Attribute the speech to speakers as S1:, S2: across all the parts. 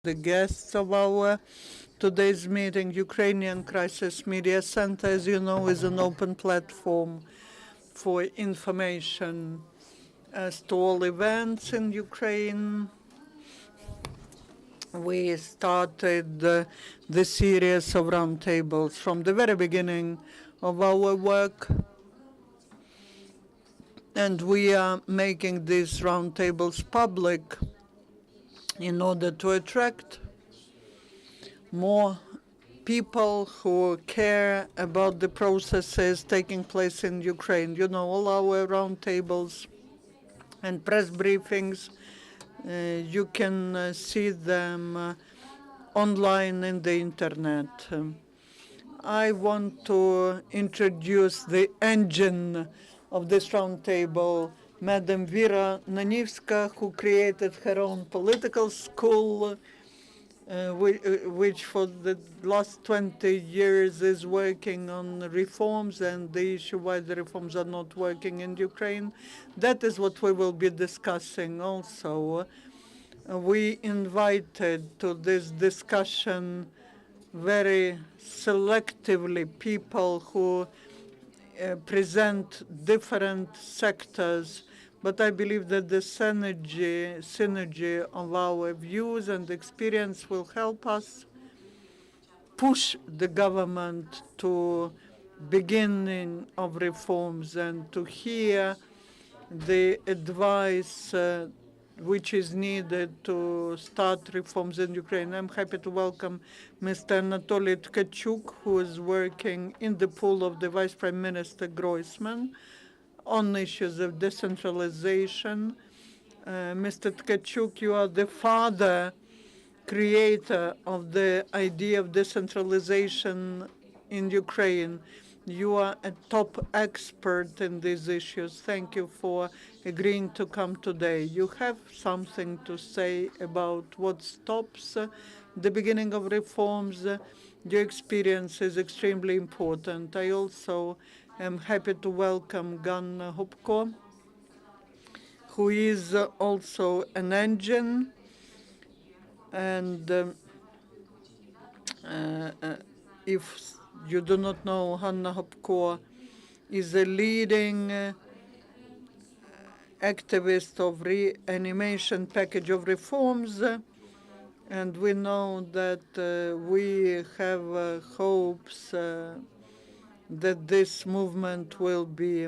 S1: the guests of our today's meeting. Ukrainian Crisis Media Center, as you know, is an open platform for information as to all events in Ukraine. We started the series of roundtables from the very beginning of our work, and we are making these roundtables public in order to attract more people who care about the processes taking place in Ukraine. You know, all our roundtables and press briefings, you can see them online in the internet. I want to introduce the engine of this roundtable, Madam Vira Nanivska, who created her own political school, which for the last 20 years is working on reforms and the issue why the reforms are not working in Ukraine. That is what we will be discussing also. We invited to this discussion very selectively people who present different sectors, but I believe that the synergy of our views and experience will help us push the government to beginning of reforms and to hear the advice which is needed to start reforms in Ukraine. I'm happy to welcome Mr. Anatoly Tkachuk, who is working in the pool of the Vice Prime Minister Groysman on issues of decentralization. Mr. Tkachuk, you are the creator of the idea of decentralization in Ukraine. You are a top expert in these issues. Thank you for agreeing to come today. You have something to say about what stops the beginning of reforms. Your experience is extremely important. I also am happy to welcome Hanna Hopko, who is also an engine, and if you do not know, Hanna Hopko is a leading activist of Reanimation Package of Reforms, and we know that we have hopes that this movement will be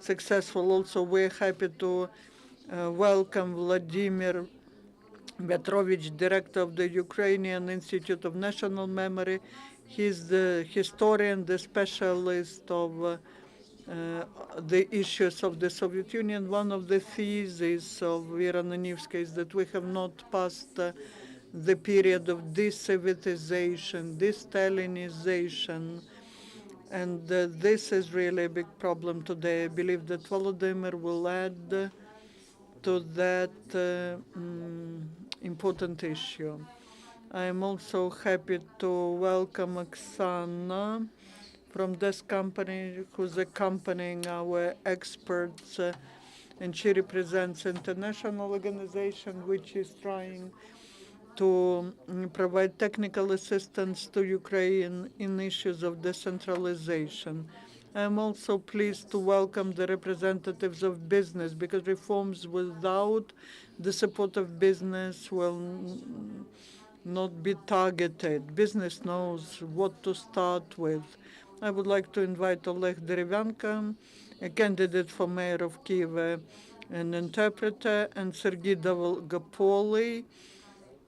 S1: successful. Also, we're happy to welcome Vladimir Vyatrovych, director of the Ukrainian Institute of National Memory. He's the historian, the specialist of the issues of the Soviet Union. One of the theses of Vira Nanivska is that we have not passed the period of de-Sovitization, de-Stalinization, and this is really a big problem today. I believe that Volodymyr will add to that important issue. I am also happy to welcome Oksana from this company, who's accompanying our experts, and she represents an international organization which is trying to provide technical assistance to Ukraine in issues of decentralization. I'm also pleased to welcome the representatives of business, because reforms without the support of business will not be targeted. Business knows what to start with. I would like to invite Oleg Derevyanko, a candidate for mayor of Kyiv, an interpreter, and Sergei Dolgopolny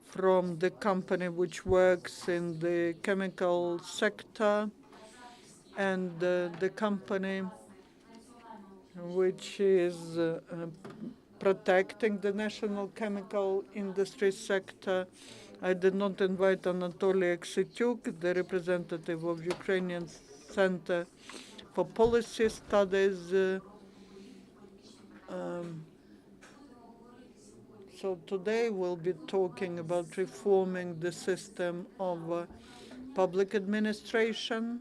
S1: from the company which works in the chemical sector, and the company which is protecting the national chemical industry sector. I did not invite Anatoly Aksetyuk, the representative of Ukrainian Center for Policy Studies. So today we'll be talking about reforming the system of public administration,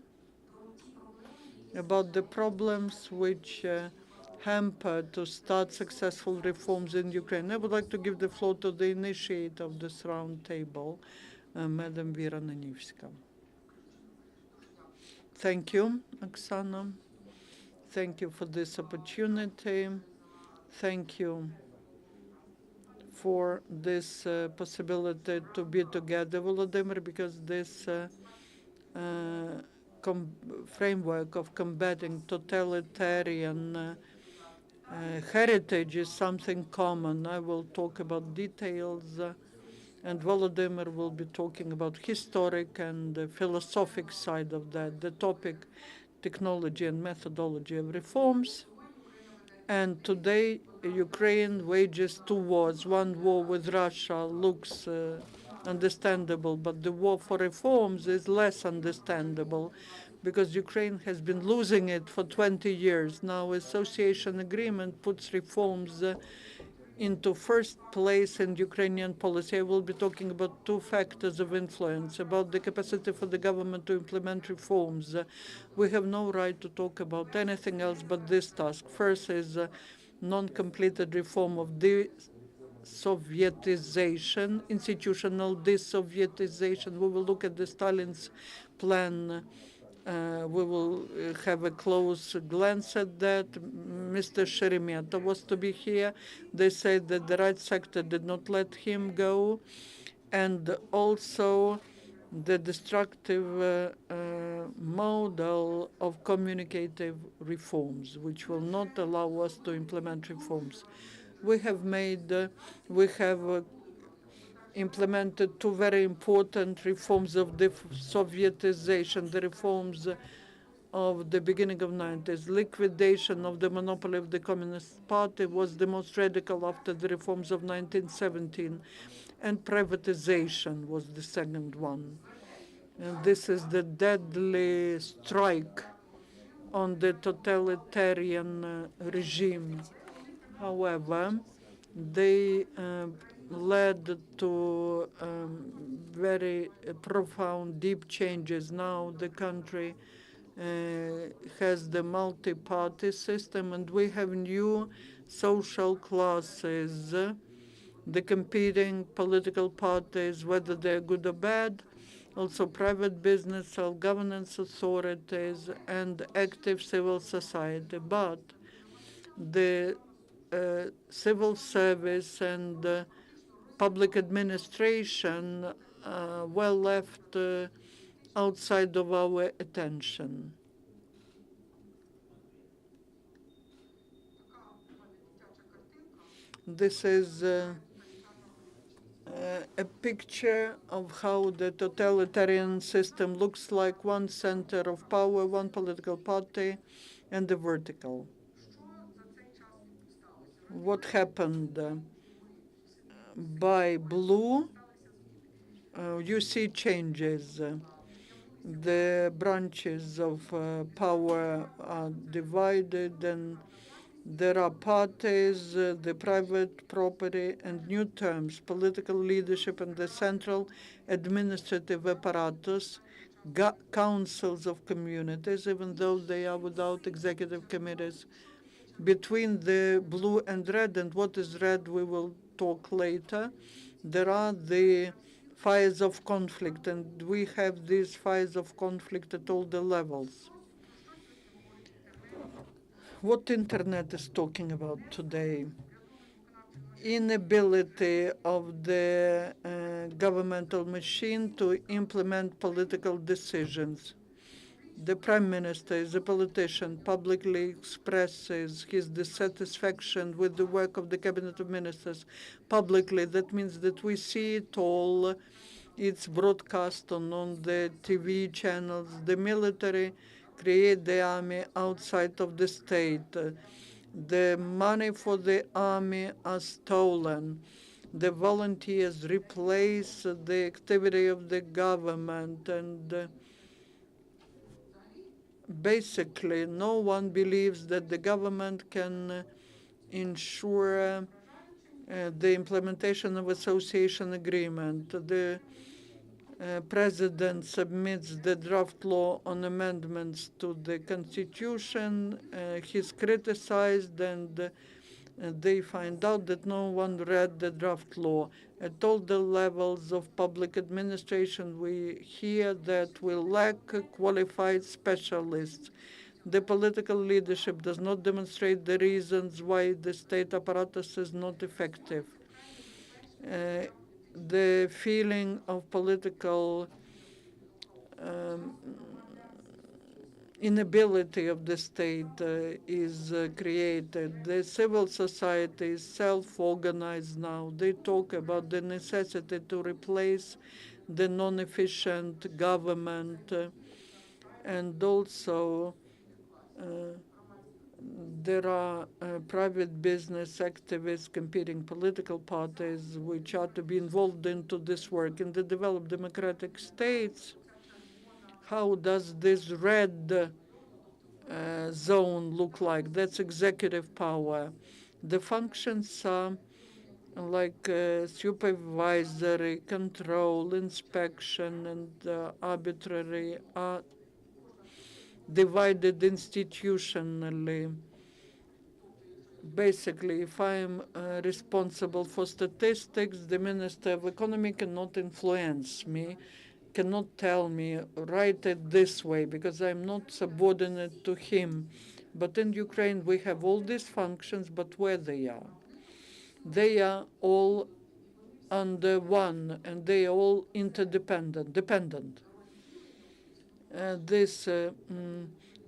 S1: about the problems which hamper to start successful reforms in Ukraine. I would like to give the floor to the initiator of this round table, Madam Vira Nanivska. Thank you, Oksana. Thank you for this opportunity. Thank you for this possibility to be together, Volodymyr, because this framework of combating totalitarian heritage is something common. I will talk about details, and Volodymyr will be talking about historic and philosophic side of that. The topic, technology and methodology of reforms. And today, Ukraine wages two wars. One war with Russia looks understandable, but the war for reforms is less understandable because Ukraine has been losing it for 20 years. Now, association agreement puts reforms into first place in Ukrainian policy. I will be talking about two factors of influence, about the capacity for the government to implement reforms. We have no right to talk about anything else but this task. First is non-completed reform of Sovietization, institutional de-Sovietization. We will look at the Stalin's plan. We will have a close glance at that. Mr. Sheremeta was to be here. They said that the right sector did not let him go, and also the destructive model of communicative reforms, which will not allow us to implement reforms. We have implemented two very important reforms of the Sovietization, the reforms of the beginning of 90s. Liquidation of the monopoly of the Communist Party was the most radical after the reforms of 1917, and privatization was the second one. And this is the deadly strike on the totalitarian regime. However, they led to very profound, deep changes. Now the country has the multi-party system, and we have new social classes, the competing political parties, whether they're good or bad, also private business, self-governance authorities, and active civil society. But the civil service and public administration were left outside of our attention. This is a picture of how the totalitarian system looks like: one center of power, one political party, and the vertical. What happened? By blue, you see changes. The branches of power are divided, and there are parties, the private property, and new terms, political leadership, and the central administrative apparatus, councils of communities, even though they are without executive committees. Between the blue and red, and what is red we will talk later, there are the fires of conflict, and we have these fires of conflict at all the levels. What Internet is talking about today? Inability of the governmental machine to implement political decisions. The Prime Minister is a politician, publicly expresses his dissatisfaction with the work of the Cabinet of Ministers publicly. That means that we see it all. It's broadcast on the TV channels. The military create the army outside of the state. The money for the army are stolen. The volunteers replace the activity of the government, and basically no one believes that the government can ensure the implementation of association agreement. The President submits the draft law on amendments to the constitution. He's criticized, and they find out that no one read the draft law. At all the levels of public administration, we hear that we lack qualified specialists. The political leadership does not demonstrate the reasons why the state apparatus is not effective. The feeling of political um, inability of the state is created. The civil society is self-organized now. They talk about the necessity to replace the non-efficient government, and also there are private business activists, competing political parties, which are to be involved into this work. In the developed democratic states, how does this red zone look like? That's executive power. The functions are like supervisory, control, inspection, and arbitrary are divided institutionally. Basically, if I'm responsible for statistics, the Minister of Economy cannot influence me, cannot tell me, write it this way, because I'm not subordinate to him. But in Ukraine, we have all these functions, but where they are? They are all under one, and they are all dependent. This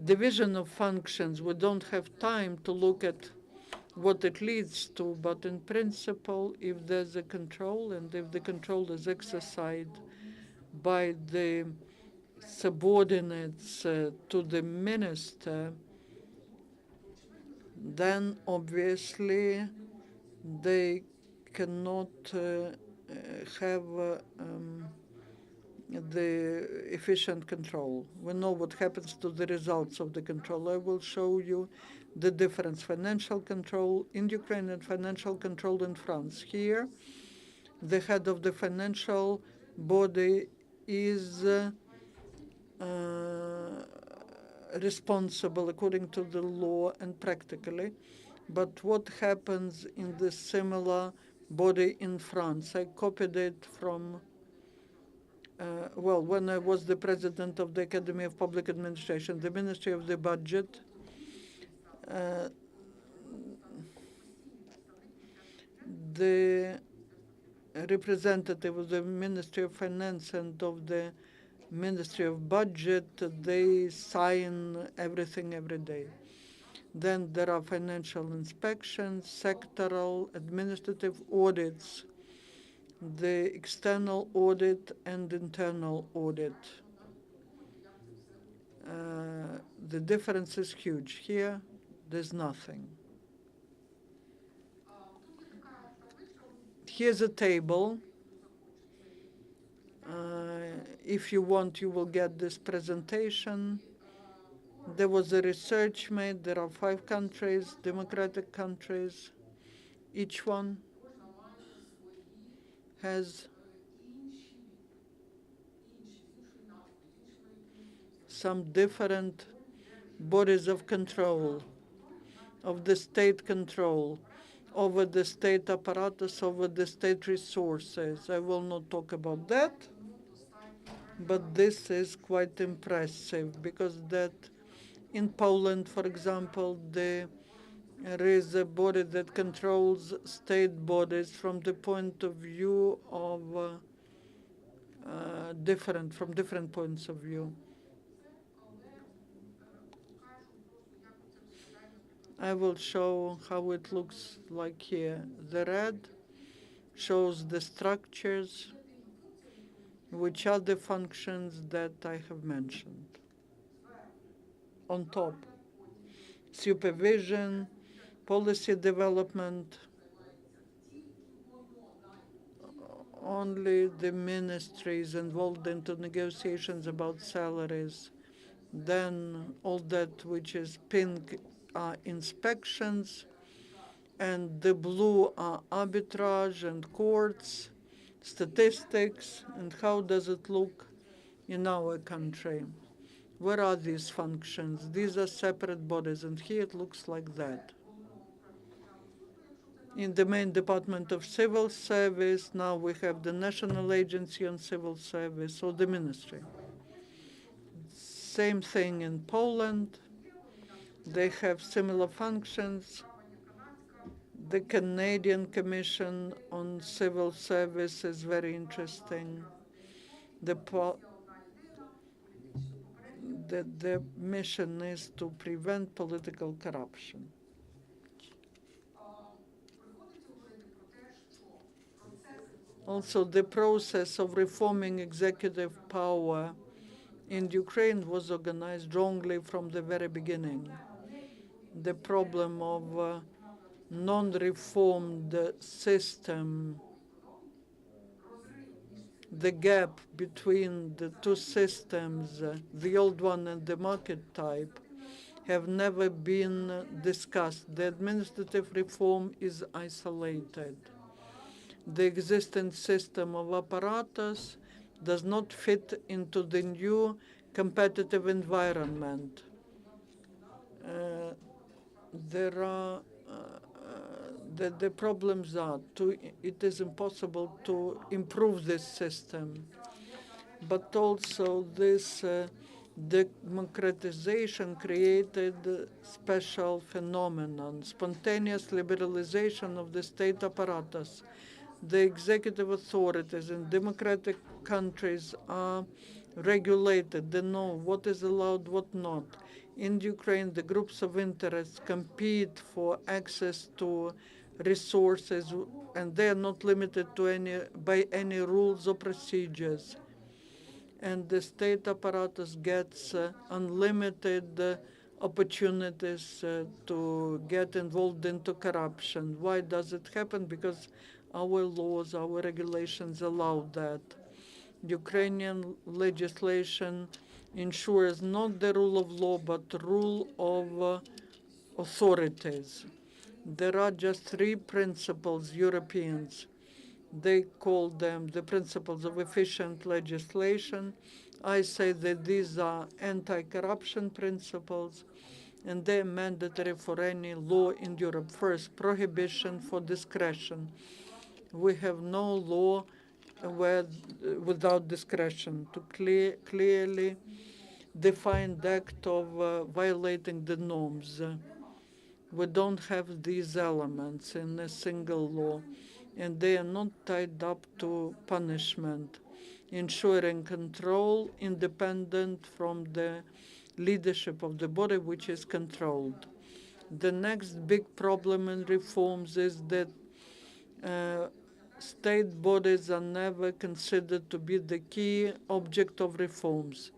S1: division of functions, we don't have time to look at what it leads to, but in principle, if there's a control and if the control is exercised by the subordinates to the minister, then obviously they cannot have the efficient control. We know what happens to the results of the control. I will show you the difference. Financial control in Ukraine and financial control in France. Here, the head of the financial body is responsible according to the law and practically. But what happens in the similar body in France? I copied it from when I was the president of the Academy of Public Administration, the Ministry of the Budget, the representative of the Ministry of Finance and of the Ministry of Budget, they sign everything every day. Then there are financial inspections, sectoral, administrative audits, the external audit and internal audit. The difference is huge. Here, there's nothing. Here's a table. If you want, you will get this presentation. There was a research made. There are 5 countries, democratic countries. Each one has some different bodies of control, of the state control, over the state apparatus, over the state resources. I will not talk about that, but this is quite impressive because that in Poland, for example, there is a body that controls state bodies from the point of view of different points of view. I will show how it looks like here. The red shows the structures, which are the functions that I have mentioned. On top, supervision, policy development, only the ministries involved into negotiations about salaries. Then all that which is pink are inspections, and the blue are arbitrage and courts. statistics, and how does it look in our country? Where are these functions? These are separate bodies, and here it looks like that. In the main Department of Civil Service, now we have the National Agency on Civil Service, or the Ministry. Same thing in Poland. They have similar functions. The Canadian Commission on Civil Service is very interesting. The mission is to prevent political corruption. Also, the process of reforming executive power in Ukraine was organized wrongly from the very beginning. The problem of non-reformed system, the gap between the two systems, the old one and the market type, have never been discussed. The administrative reform is isolated. The existing system of apparatus does not fit into the new competitive environment. The problems are it is impossible to improve this system, but also this democratization created a special phenomenon, spontaneous liberalization of the state apparatus. The executive authorities in democratic countries are regulated. They know what is allowed, what not. In Ukraine, the groups of interest compete for access to resources, and they are not limited to by any rules or procedures. And the state apparatus gets unlimited opportunities to get involved into corruption. Why does it happen? Because our laws, our regulations allow that. Ukrainian legislation ensures not the rule of law, but the rule of authorities. There are just three principles Europeans. They call them the principles of efficient legislation. I say that these are anti-corruption principles, and they're mandatory for any law in Europe. First, prohibition for discretion. We have no law without discretion to clearly defined act of violating the norms. We don't have these elements in a single law, and they are not tied up to punishment, ensuring control independent from the leadership of the body which is controlled. The next big problem in reforms is that state bodies are never considered to be the key object of reforms.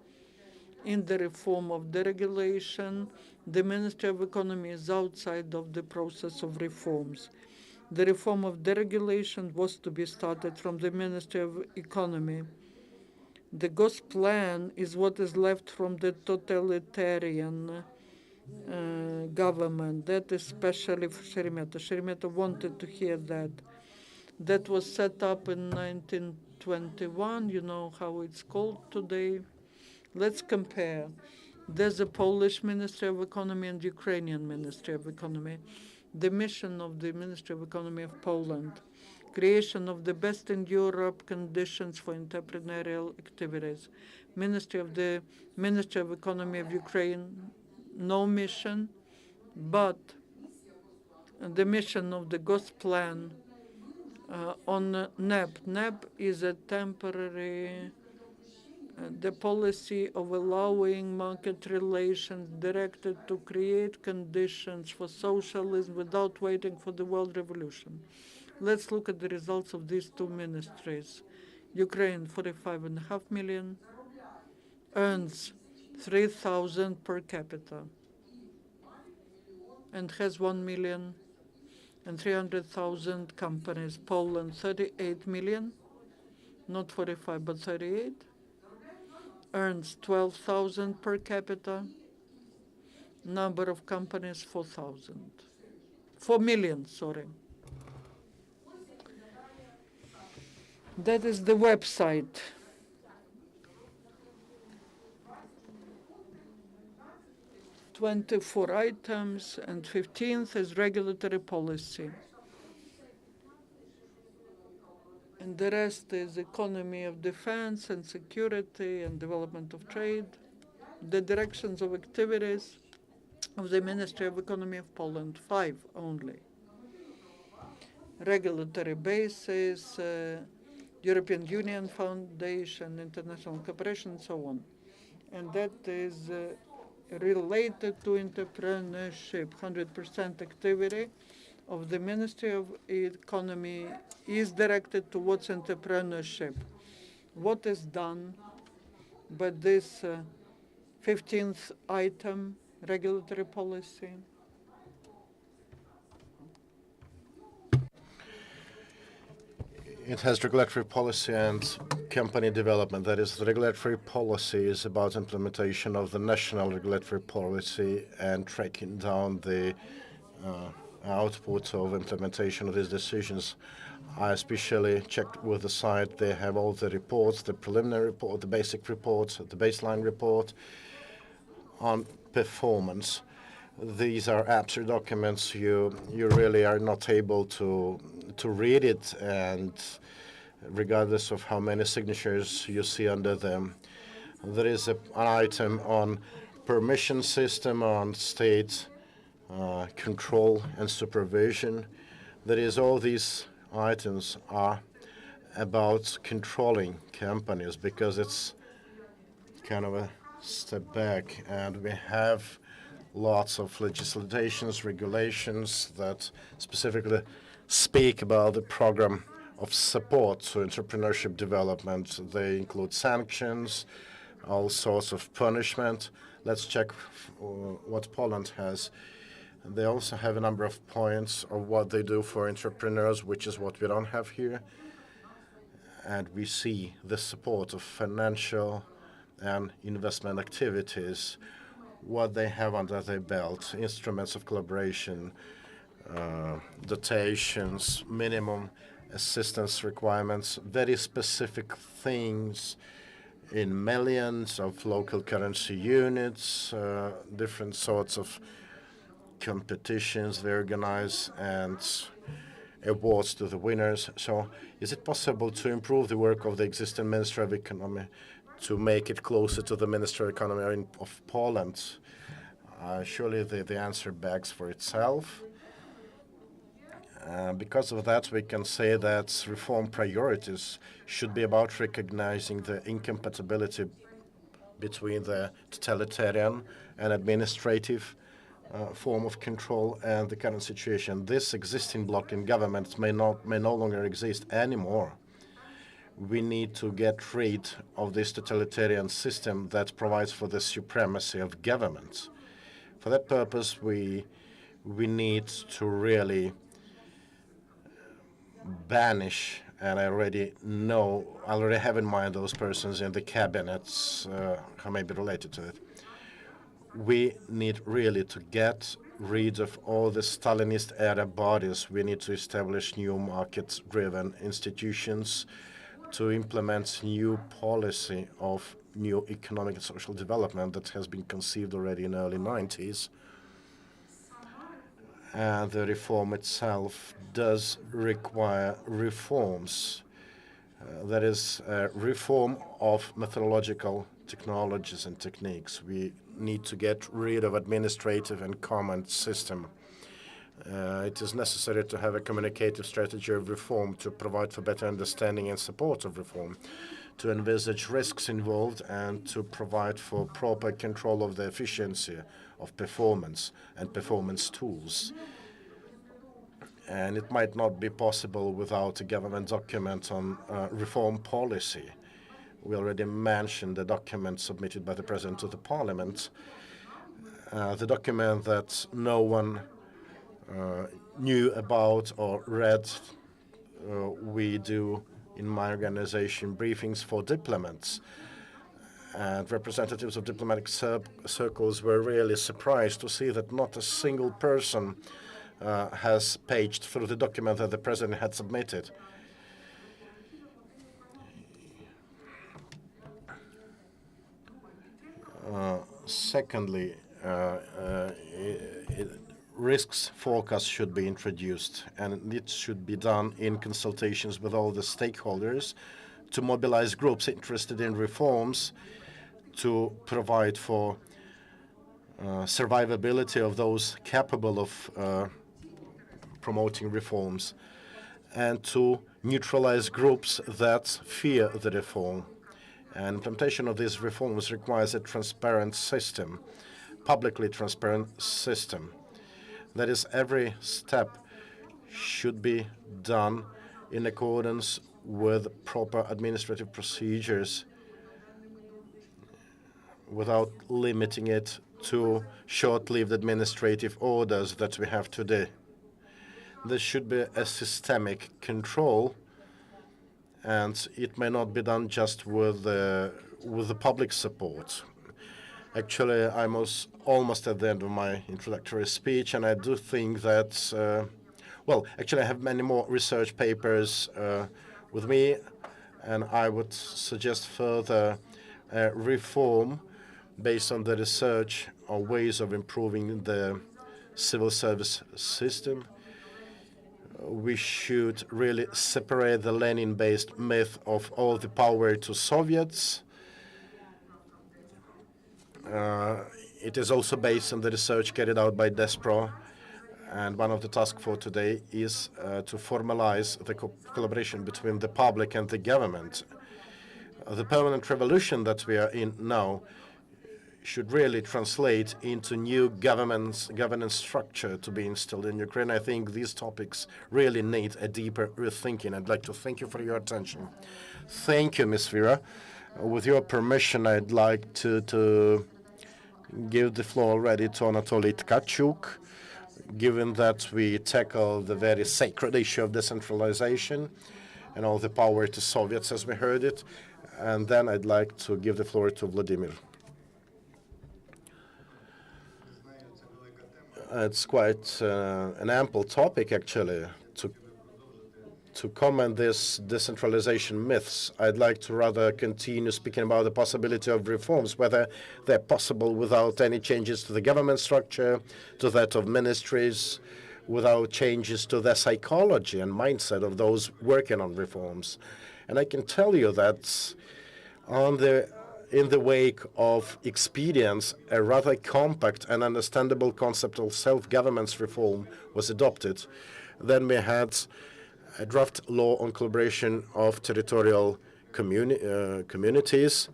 S1: In the reform of deregulation, the Ministry of Economy is outside of the process of reforms. The reform of deregulation was to be started from the Ministry of Economy. The Ghost plan is what is left from the totalitarian government. That is especially for Sheremeta. Sheremeta wanted to hear that. That was set up in 1921. You know how it's called today. Let's compare. There's a Polish Ministry of Economy and Ukrainian Ministry of Economy. The mission of the Ministry of Economy of Poland, creation of the best in Europe conditions for entrepreneurial activities. The Ministry of Economy of Ukraine, no mission, but the mission of the Ghost plan on NEP. NEP is a temporary the policy of allowing market relations directed to create conditions for socialism without waiting for the world revolution. Let's look at the results of these two ministries. Ukraine, 45.5 million, earns 3,000 per capita, and has 1,300,000 companies. Poland, 38 million, not 45, but 38. Earns 12,000 per capita. Number of companies, 4,000. 4 million, sorry. That is the website. "24 items, and 15th is regulatory policy. And the rest is economy of defense and security and development of trade, the directions of activities of the Ministry of Economy of Poland, 5 only. Regulatory basis, European Union Foundation, international cooperation, and so on. And that is related to entrepreneurship. 100% activity of the Ministry of Economy is directed towards entrepreneurship. What is done by this 15th item, regulatory policy?
S2: It has regulatory policy and company development. That is, the regulatory policy is about implementation of the national regulatory policy and tracking down the output of implementation of these decisions. I especially checked with the site. They have all the reports, the preliminary report, the basic report, the baseline report on performance. These are abstract documents. You really are not able to read it, and regardless of how many signatures you see under them. There is an item on permission system, on state control and supervision. That is, all these items are about controlling companies, because it's kind of a step back, and we have lots of legislations, regulations that specifically speak about the program of support to entrepreneurship development. They include sanctions, all sorts of punishment. Let's check what Poland has. They also have a number of points of what they do for entrepreneurs, which is what we don't have here. And we see the support of financial and investment activities, what they have under their belt, instruments of collaboration, dotations, minimum assistance requirements, very specific things in millions of local currency units, different sorts of competitions they organize, and awards to the winners. So is it possible to improve the work of the existing Ministry of Economy to make it closer to the Ministry of Economy of Poland? Surely the answer begs for itself. Because of that, we can say that reform priorities should be about recognizing the incompatibility between the totalitarian and administrative form of control and the current situation. This existing bloc in government may no longer exist anymore. We need to get rid of this totalitarian system that provides for the supremacy of government. For that purpose, we need to really banish, and I already have in mind those persons in the cabinets who may be related to it. We need really to get rid of all the Stalinist-era bodies. We need to establish new market-driven institutions to implement new policy of new economic and social development that has been conceived already in the early 90s. And the reform itself does require reforms. That is, reform of methodological technologies and techniques. We need to get rid of administrative and comment system. It is necessary to have a communicative strategy of reform to provide for better understanding and support of reform, to envisage risks involved, and to provide for proper control of the efficiency of performance and performance tools. And it might not be possible without a government document on reform policy. We already mentioned the document submitted by the President to the Parliament, the document that no one knew about or read. We do, in my organization, briefings for diplomats. And representatives of diplomatic circles were really surprised to see that not a single person has paged through the document that the President had submitted. Secondly, risks forecast should be introduced, and it should be done in consultations with all the stakeholders to mobilize groups interested in reforms, to provide for survivability of those capable of promoting reforms, and to neutralize groups that fear the reform. And implementation of these reforms requires a transparent system, publicly transparent system. That is, every step should be done in accordance with proper administrative procedures without limiting it to short-lived administrative orders that we have today. There should be a systemic control, and it may not be done just with the public support. Actually, I'm almost at the end of my introductory speech, and I do think that, well, actually, I have many more research papers with me, and I would suggest further reform based on the research or ways of improving the civil service system. We should really separate the Lenin-based myth of all the power to Soviets. It is also based on the research carried out by DESPRO, and one of the tasks for today is to formalize the collaboration between the public and the government. The permanent revolution that we are in now should really translate into new governance structure to be instilled in Ukraine. I think these topics really need a deeper rethinking. I'd like to thank you for your attention. Thank you, Ms. Vira. With your permission, I'd like to give the floor already to Anatoly Tkachuk, given that we tackle the very sacred issue of decentralization and all the power to Soviets, as we heard it. And then I'd like to give the floor to Vladimir. It's quite an ample topic, actually, to comment this decentralization myths. I'd like to rather continue speaking about the possibility of reforms, whether they're possible without any changes to the government structure, to that of ministries, without changes to the psychology and mindset of those working on reforms. And I can tell you that in the wake of experience, a rather compact and understandable concept of self-governance reform was adopted. Then we had a draft law on collaboration of territorial communities.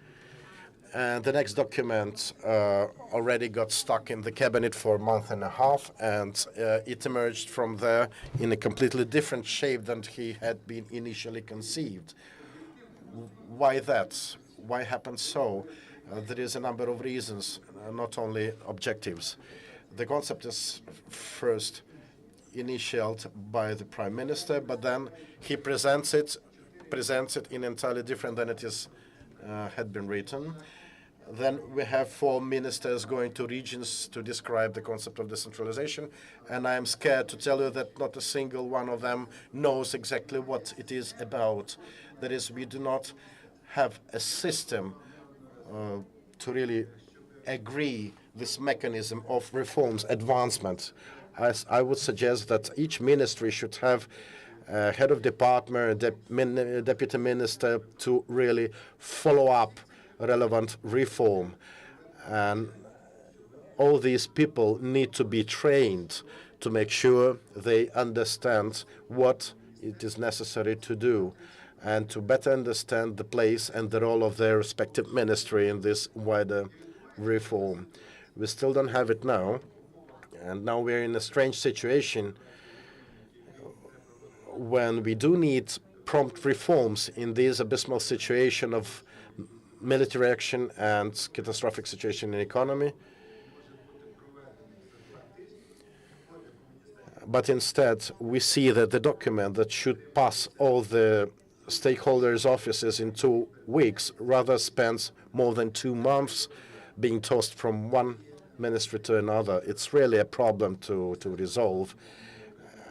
S2: And the next document already got stuck in the cabinet for a month and a half, and it emerged from there in a completely different shape than he had been initially conceived. Why that? Why happened so? There is a number of reasons, not only objectives. The concept is first initiated by the Prime Minister, but then he presents it in entirely different than it is had been written. Then we have 4 ministers going to regions to describe the concept of decentralization, and I am scared to tell you that not a single one of them knows exactly what it is about. That is, we do not have a system to really agree this mechanism of reforms advancement. As I would suggest that each ministry should have a head of department, deputy minister to really follow up relevant reform. And all these people need to be trained to make sure they understand what it is necessary to do, and to better understand the place and the role of their respective ministry in this wider reform. We still don't have it now, and now we're in a strange situation when we do need prompt reforms in this abysmal situation of military action and catastrophic situation in the economy. But instead, we see that the document that should pass all the stakeholders' offices in 2 weeks rather spends more than 2 months being tossed from one ministry to another. It's really a problem to resolve.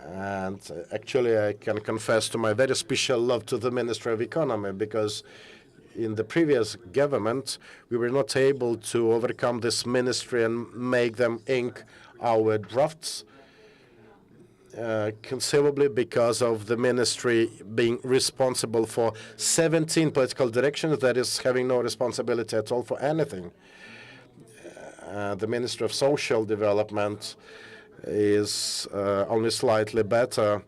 S2: And actually, I can confess to my very special love to the Ministry of Economy, because in the previous government, we were not able to overcome this ministry and make them ink our drafts, conceivably because of the ministry being responsible for 17 political directions, that is having no responsibility at all for anything. The Ministry of Social Development is only slightly better,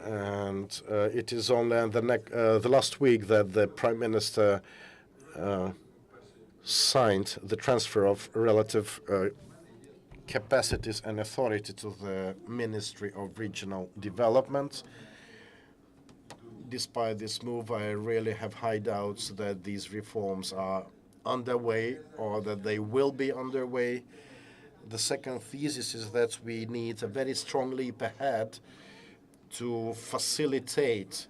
S2: and it is only in the last week that the Prime Minister signed the transfer of relative capacities and authority to the Ministry of Regional Development. Despite this move, I really have high doubts that these reforms are underway or that they will be underway. The second thesis is that we need a very strong leap ahead to facilitate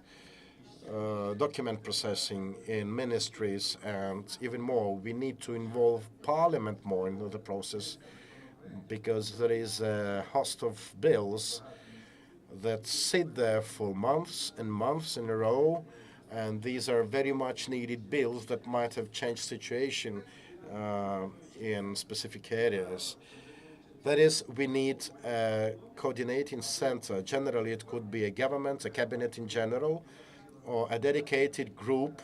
S2: document processing in ministries, and even more, we need to involve Parliament more into the process, because there is a host of bills that sit there for months and months in a row, and these are very much needed bills that might have changed situation in specific areas. That is, we need a coordinating center. Generally, it could be a government, a cabinet in general, or a dedicated group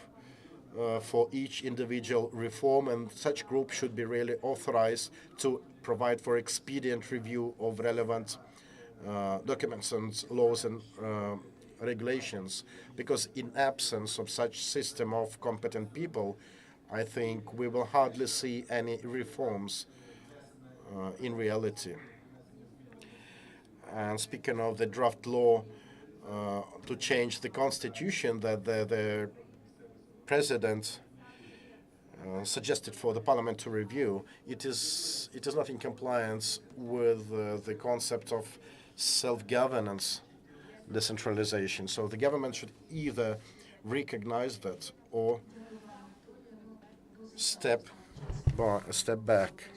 S2: for each individual reform, and such group should be really authorized to provide for expedient review of relevant documents and laws and regulations, because in absence of such system of competent people, I think we will hardly see any reforms in reality. And speaking of the draft law to change the constitution that the president suggested for the parliament to review, it is not in compliance with the concept of self-governance decentralization. So the government should either recognize that or step back.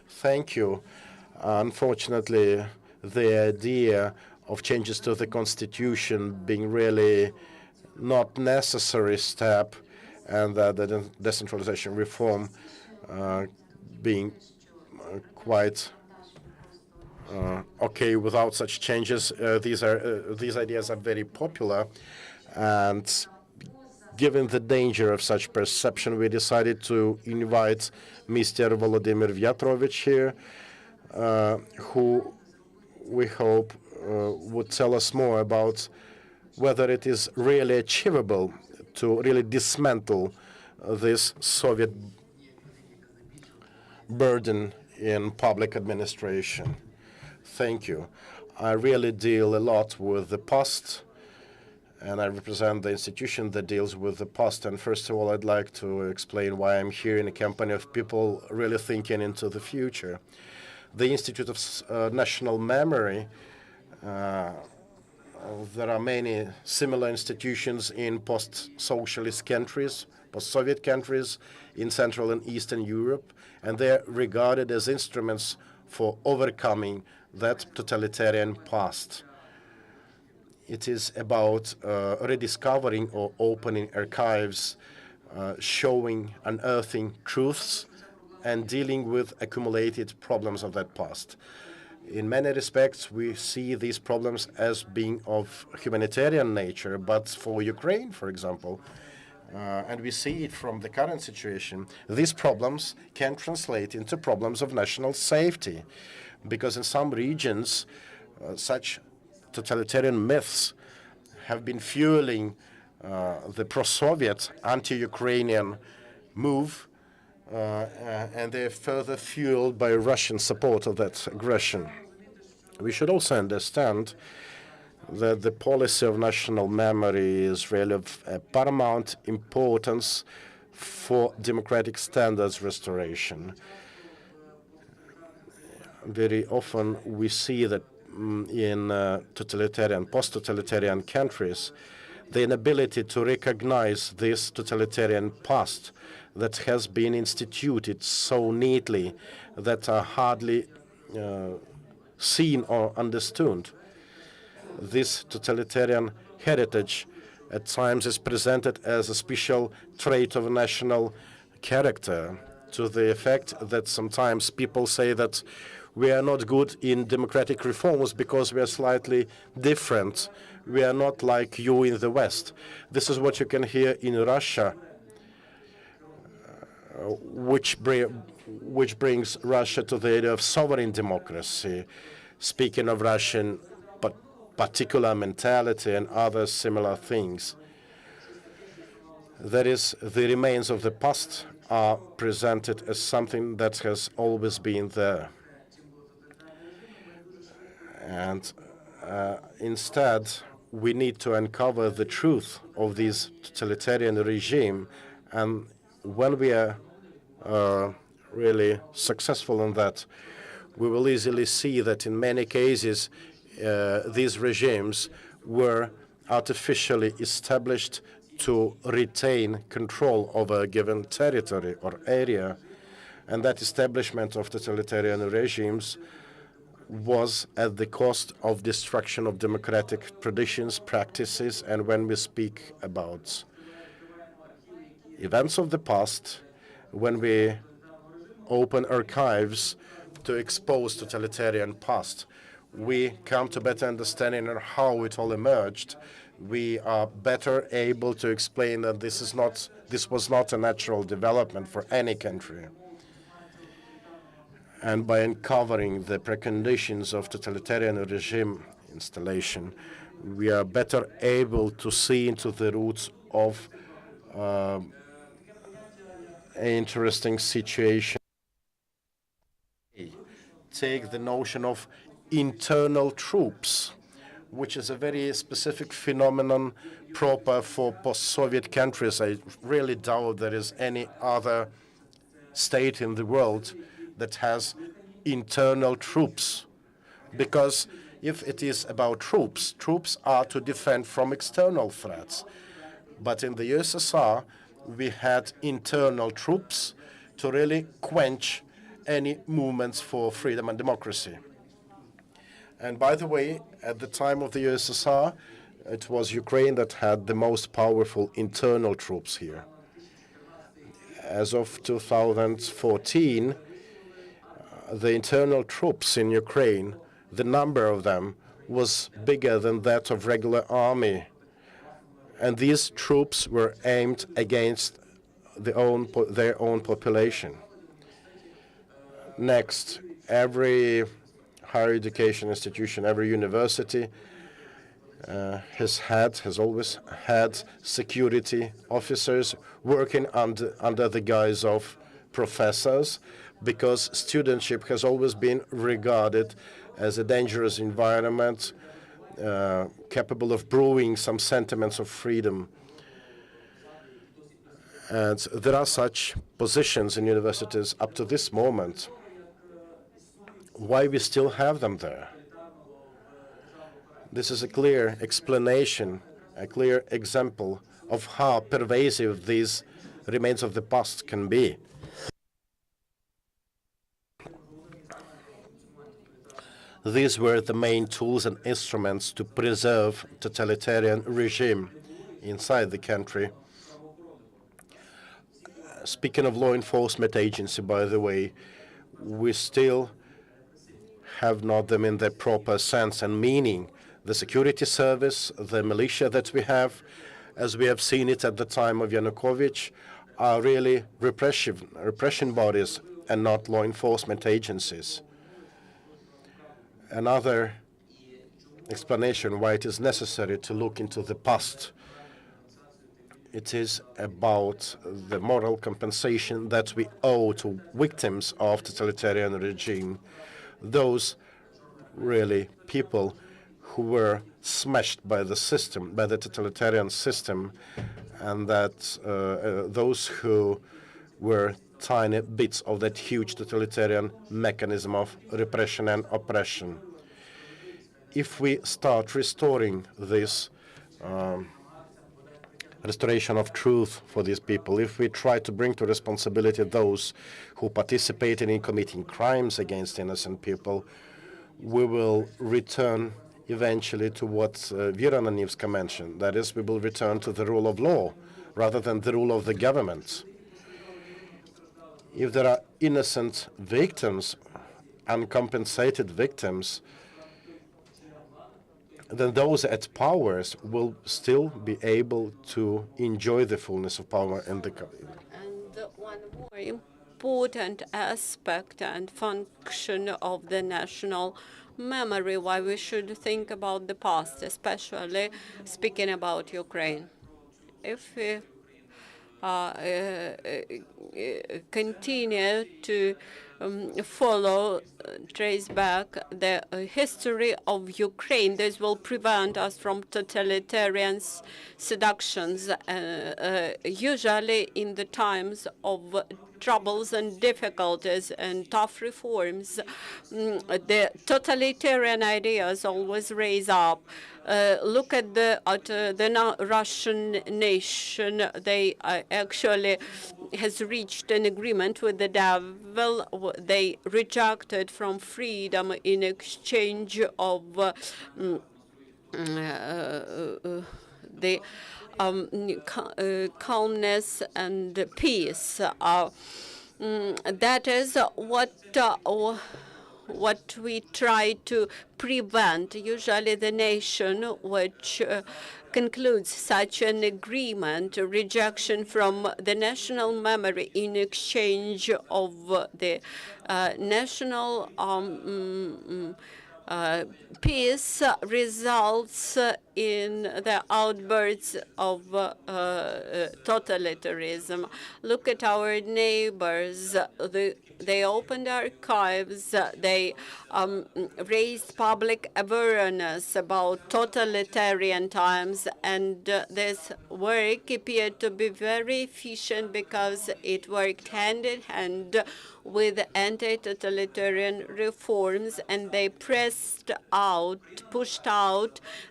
S2: Thank you. Unfortunately, the idea of changes to the constitution being really not necessary step, and the decentralization reform being quite okay without such changes. These ideas are very popular, and given the danger of such perception, we decided to invite Mr. Volodymyr Vyatrovych here, who we hope would tell us more about whether it is really achievable to really dismantle this Soviet burden in public administration. Thank you. I really deal a lot with the past, and I represent the institution that deals with the past. And first of all, I'd like to explain why I'm here in a company of people really thinking into the future. The Institute of National Memory, there are many similar institutions in post-socialist countries, post-Soviet countries, in Central and Eastern Europe, and they're regarded as instruments for overcoming that totalitarian past. It is about rediscovering or opening archives, showing, unearthing truths, and dealing with accumulated problems of that past. In many respects, we see these problems as being of humanitarian nature, but for Ukraine, for example, and we see it from the current situation, these problems can translate into problems of national safety, because in some regions, such totalitarian myths have been fueling the pro-Soviet, anti-Ukrainian move, and they're further fueled by Russian support of that aggression. We should also understand that the policy of national memory is really of paramount importance for democratic standards restoration. Very often we see that in totalitarian, post-totalitarian countries, the inability to recognize this totalitarian past that has been instituted so neatly that are hardly seen or understood. This totalitarian heritage at times is presented as a special trait of national character, to the effect that sometimes people say that we are not good in democratic reforms because we are slightly different. We are not like you in the West. This is what you can hear in Russia, which brings Russia to the idea of sovereign democracy, speaking of Russian particular mentality and other similar things. That is, the remains of the past are presented as something that has always been there. And instead, we need to uncover the truth of this totalitarian regime. And when we are really successful in that, we will easily see that in many cases, these regimes were artificially established to retain control over a given territory or area. And that establishment of totalitarian regimes was at the cost of destruction of democratic traditions, practices, and when we speak about events of the past, when we open archives to expose totalitarian past, we come to better understanding of how it all emerged. We are better able to explain that this was not a natural development for any country. And by uncovering the preconditions of totalitarian regime installation, we are better able to see into the roots of an interesting situation. Take the notion of internal troops, which is a very specific phenomenon proper for post-Soviet countries. I really doubt there is any other state in the world that has internal troops. Because if it is about troops, troops are to defend from external threats. But in the USSR, we had internal troops to really quench any movements for freedom and democracy. And by the way, at the time of the USSR, it was Ukraine that had the most powerful internal troops here. As of 2014, the internal troops in Ukraine, the number of them was bigger than that of regular army. And these troops were aimed against their own population. Next, every higher education institution, every university has always had security officers working under the guise of professors, because studentship has always been regarded as a dangerous environment, capable of brewing some sentiments of freedom. And there are such positions in universities up to this moment. Why we still have them there? This is a clear explanation, a clear example of how pervasive these remains of the past can be. These were the main tools and instruments to preserve totalitarian regime inside the country. Speaking of law enforcement agency, by the way, we still have not them in their proper sense and meaning. The security service, the militia that we have, as we have seen it at the time of Yanukovych, are really repression bodies and not law enforcement agencies. Another explanation why it is necessary to look into the past, it is about the moral compensation that we owe to victims of totalitarian regime, those really people who were smashed by the system, by the totalitarian system, and that those who were tiny bits of that huge totalitarian mechanism of repression and oppression. If we start restoring this restoration of truth for these people, if we try to bring to responsibility those who participated in committing crimes against innocent people, we will return eventually to what Vira Nanivska mentioned. That is, we will return to the rule of law rather than the rule of the government. If there are innocent victims, uncompensated victims, then those at powers will still be able to enjoy the fullness of power in the country.
S3: And one more important aspect and function of the national memory, why we should think about the past, especially speaking about Ukraine. If we continue to follow, trace back the history of Ukraine, this will prevent us from totalitarian seductions, usually in the times of troubles and difficulties and tough reforms. The totalitarian ideas always raise up. Look at the Russian nation. They actually has reached an agreement with the devil. They rejected from freedom in exchange of the calmness and peace. That is what we try to prevent. Usually the nation which concludes such an agreement, a rejection from the national memory in exchange of the national peace, results in the outbursts of totalitarianism. Look at our neighbors. They opened archives. They raised public awareness about totalitarian times, and this work appeared to be very efficient because it worked hand in hand with anti-totalitarian reforms, and they pushed out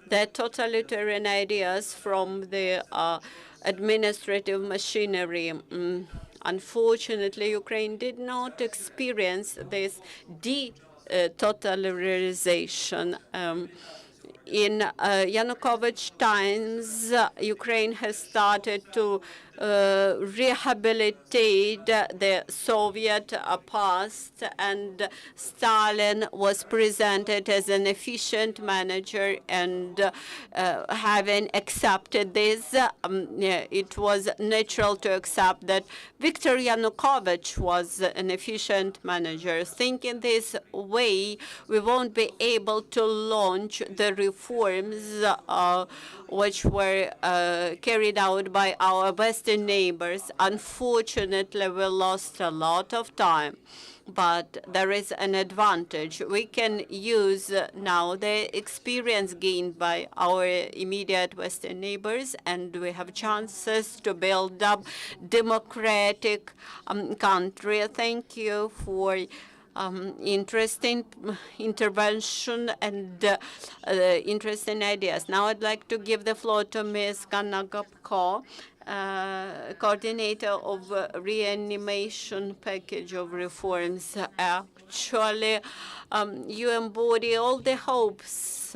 S3: the totalitarian ideas from the administrative machinery. Unfortunately, Ukraine did not experience this de-totalitarianization. In Yanukovych times, Ukraine has started to rehabilitate the Soviet past, and Stalin was presented as an efficient manager, and having accepted this, it was natural to accept that Viktor Yanukovych was an efficient manager. Thinking this way, we won't be able to launch the reforms which were carried out by our Western neighbors. Unfortunately, we lost a lot of time, but there is an advantage. We can use now the experience gained by our immediate Western neighbors, and we have chances to build up democratic country. Thank you for interesting intervention and interesting ideas. Now I'd like to give the floor to Ms. Hanna Hopko, coordinator of Reanimation Package of Reforms. Actually, you embody all the hopes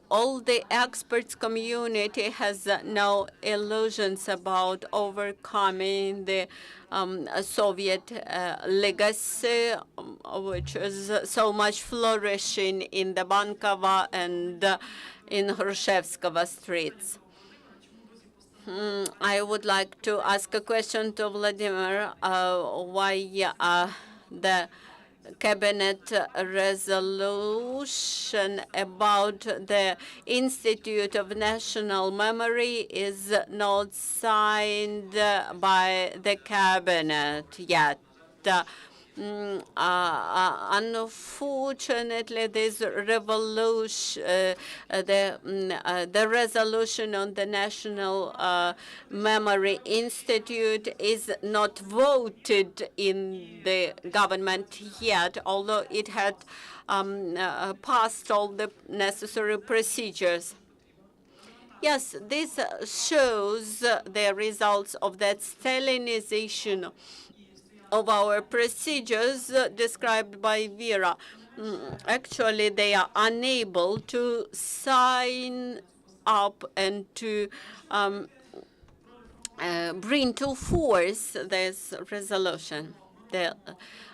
S3: all the experts community has no illusions about overcoming the Soviet legacy, which is so much flourishing in the Bankova and in Hrushevskova streets. I would like to ask a question to Vladimir, why the cabinet resolution about the Institute of National Memory is not signed by the cabinet yet. Unfortunately, this revolution, the resolution on the National Memory Institute is not voted in the government yet, although it had passed all the necessary procedures. Yes, this shows the results of that Stalinization of our procedures described by Vira. actually they are unable to sign up and to bring to force this resolution. The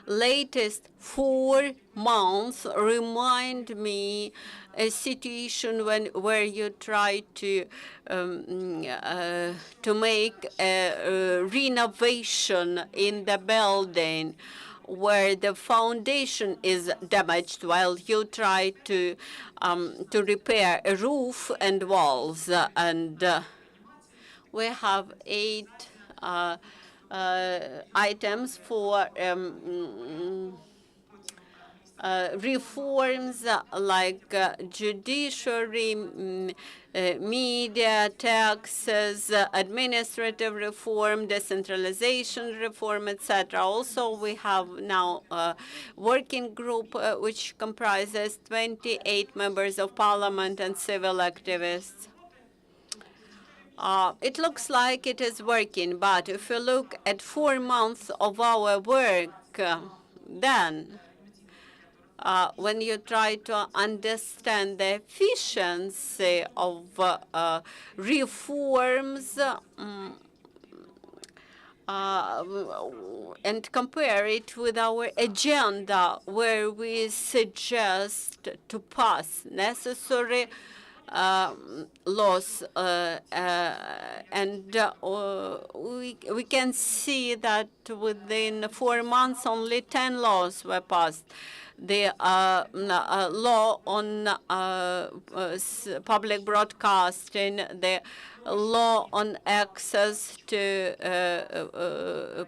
S3: latest 4 months remind me a situation where you try to make a renovation in the building, where the foundation is damaged while you try to repair a roof and walls. And we have 8 items for reforms like judiciary, media, taxes, administrative reform, decentralization reform, etc. Also, we have now a working group which comprises 28 members of parliament and civil activists. It looks like it is working, but if you look at 4 months of our work, then when you try to understand the efficiency of reforms and compare it with our agenda, where we suggest to pass necessary laws, and we can see that within 4 months only 10 laws were passed. The law on public broadcasting, the law on access to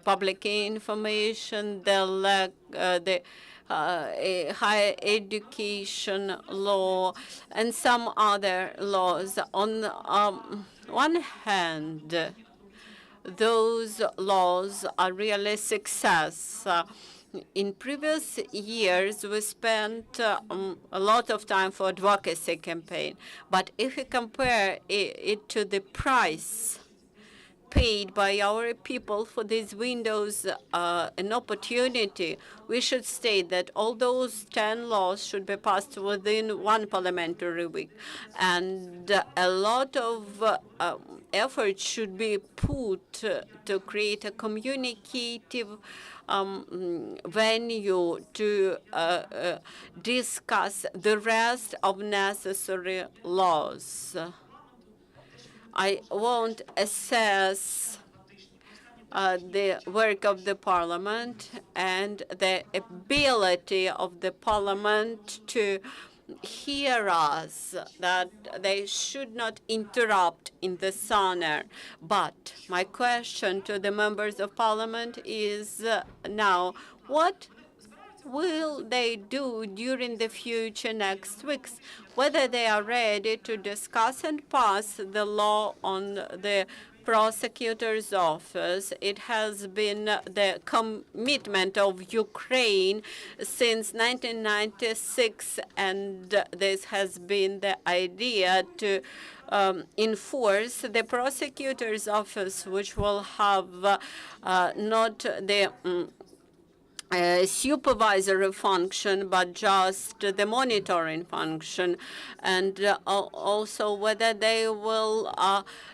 S3: public information, the higher education law, and some other laws. On one hand, those laws are really success. In previous years, we spent a lot of time for advocacy campaign. But if you compare it to the price paid by our people for these windows an opportunity, we should state that all those 10 laws should be passed within 1 parliamentary week. And a lot of effort should be put to create a communicative venue to discuss the rest of necessary laws. I won't assess the work of the parliament and the ability of the parliament to hear us, that they should not interrupt in this honor. But my question to the members of parliament is now, what will they do during the future next weeks? Whether they are ready to discuss and pass the law on the prosecutor's office. It has been the commitment of Ukraine since 1996, and this has been the idea to enforce the prosecutor's office, which will have not the supervisory function, but just the monitoring function, and also whether they will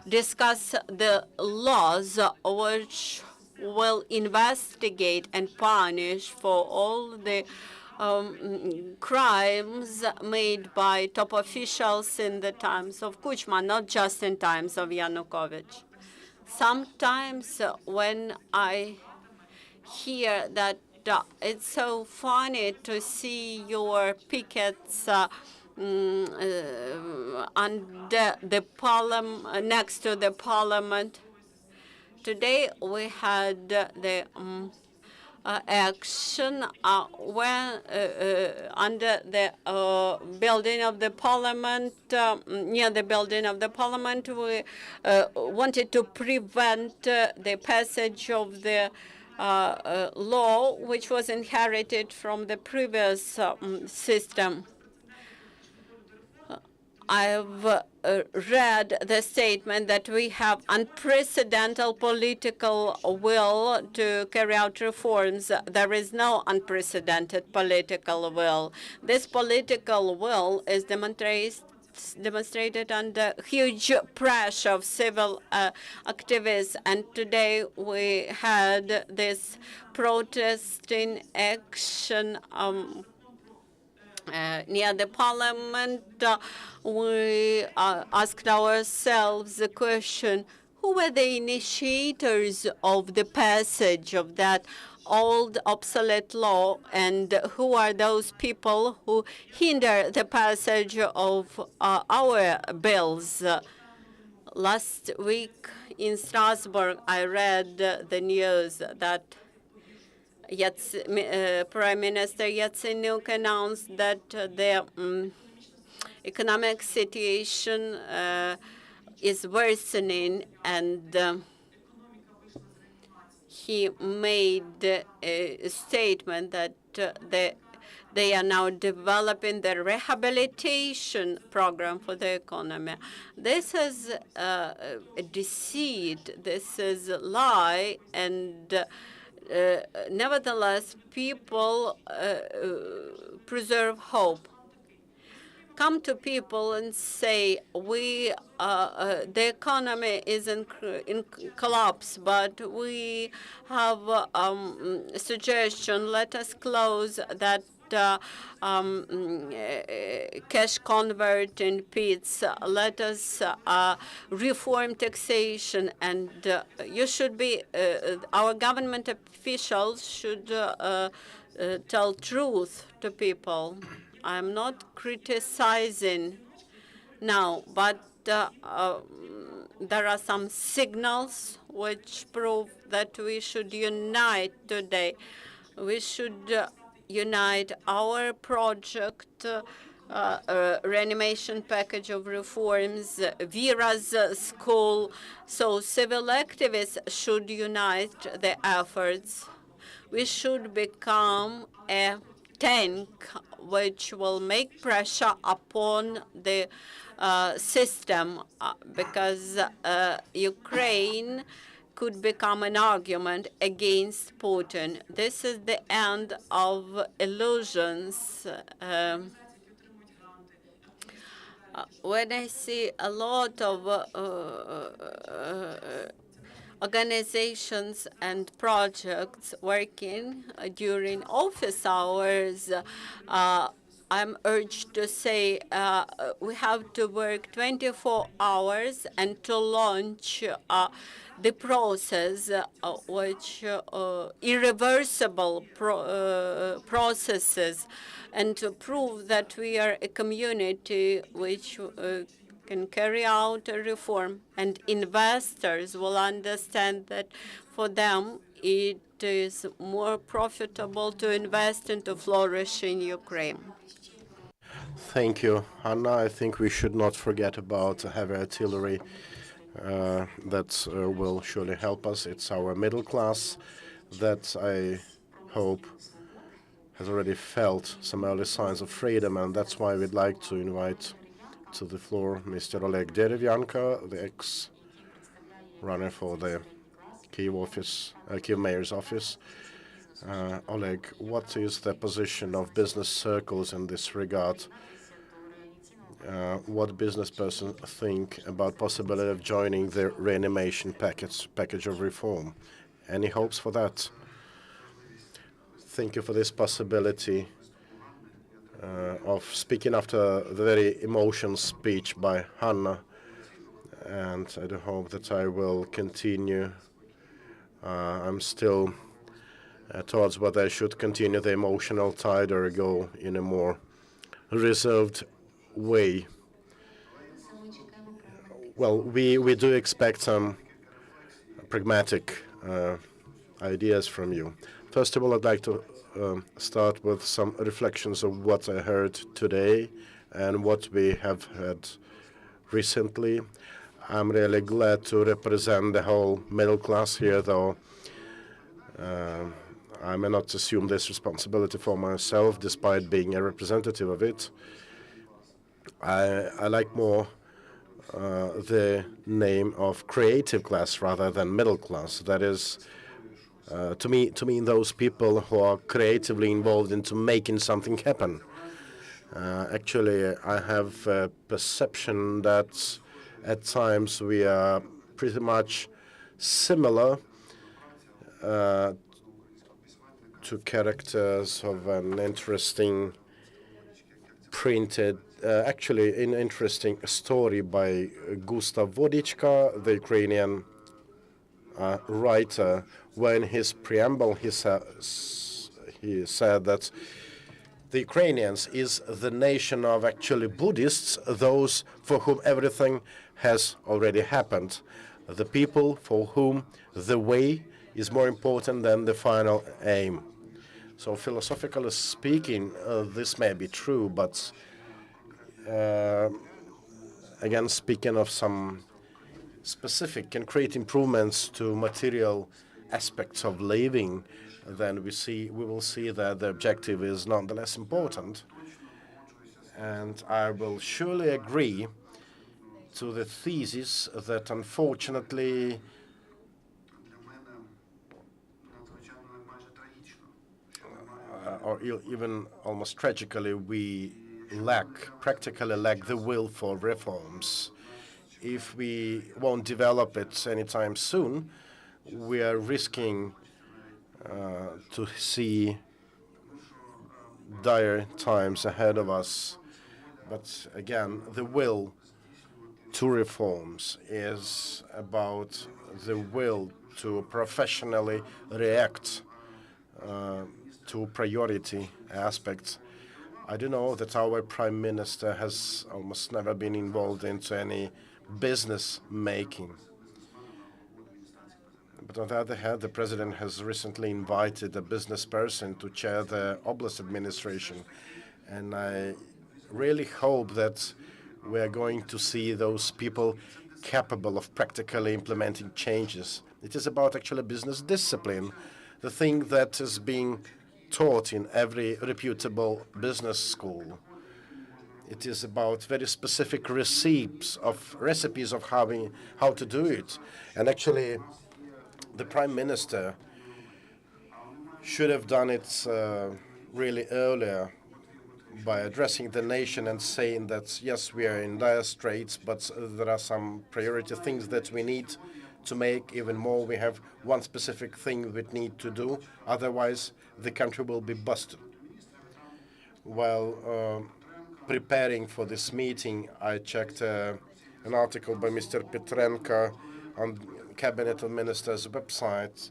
S3: discuss the laws which will investigate and punish for all the crimes made by top officials in the times of Kuchma, not just in times of Yanukovych. Sometimes when I hear that it's so funny to see your pickets under the parliament, next to the parliament. Today we had the action when under the building of the parliament, near the building of the parliament, we wanted to prevent the passage of the law, which was inherited from the previous system. I've read the statement that we have unprecedented political will to carry out reforms. There is no unprecedented political will. This political will is demonstrated under huge pressure of civil activists. And today we had this protesting action near the parliament. We asked ourselves the question, who were the initiators of the passage of that old obsolete law, and who are those people who hinder the passage of our bills? Last week in Strasbourg, I read the news that Prime Minister Yatsenyuk announced that the economic situation is worsening, and he made a statement that they are now developing the rehabilitation program for the economy. This is a deceit. This is a lie, and nevertheless, people preserve hope. Come to people and say, the economy is in collapse, but we have a suggestion. Let us close that cash converting pits. Let us reform taxation, and you should be, our government officials should tell truth to people. I'm not criticizing now, but there are some signals which prove that we should unite today. We should unite our project, Reanimation Package of Reforms, Vira's school. So civil activists should unite their efforts. We should become a tank which will make pressure upon the system, because Ukraine could become an argument against Putin. This is the end of illusions. When I see a lot of organizations and projects working during office hours, I'm urged to say we have to work 24 hours and to launch the process, which irreversible processes, and to prove that we are a community which can carry out a reform, and investors will understand that for them it is more profitable to invest and to flourish in Ukraine.
S2: Thank you, Hanna. I think we should not forget about heavy artillery. That will surely help us. It's our middle class that I hope has already felt some early signs of freedom, and that's why we'd like to invite to the floor Mr. Oleg Derevyanko, the ex-runner for the Kyiv mayor's office. Oleg, what is the position of business circles in this regard? What business person think about possibility of joining the reanimation package of reform? Any hopes for that? Thank you for this possibility of speaking after the very emotional speech by Hanna, and I do hope that I will continue. I'm still towards whether I should continue the emotional tide or go in a more reserved way. Well, we do expect some pragmatic ideas from you. First of all, I'd like to start with some reflections of what I heard today and what we have had recently. I'm really glad to represent the whole middle class here, though I may not assume this responsibility for myself, despite being a representative of it. I like more the name of creative class rather than middle class. That is, to me, those people who are creatively involved into making something happen. Actually, I have a perception that at times we are pretty much similar to characters of an interesting printed, actually an interesting story by Gustav Vodichka, the Ukrainian writer. When his preamble, he said that the Ukrainians is the nation of actually Buddhists, those for whom everything has already happened, the people for whom the way is more important than the final aim. So philosophically speaking, this may be true, but again, speaking of some specific concrete improvements to material aspects of living, then we will see that the objective is nonetheless important. And I will surely agree to the thesis that unfortunately or even almost tragically, we practically lack the will for reforms. If we won't develop it anytime soon, we are risking to see dire times ahead of us. But again, the will to reforms is about the will to professionally react to priority aspects. I do know that our prime minister has almost never been involved into any business making. But on the other hand, the president has recently invited a business person to chair the Oblast administration. And I really hope that we are going to see those people capable of practically implementing changes. It is about actually business discipline, the thing that is being taught in every reputable business school. It is about very specific recipes of how to do it. And actually, the prime minister should have done it really earlier by addressing the nation and saying that, yes, we are in dire straits, but there are some priority things that we need to make even more. We have one specific thing we need to do, otherwise the country will be busted. While preparing for this meeting, I checked an article by Mr. Petrenko on Cabinet of Ministers' website.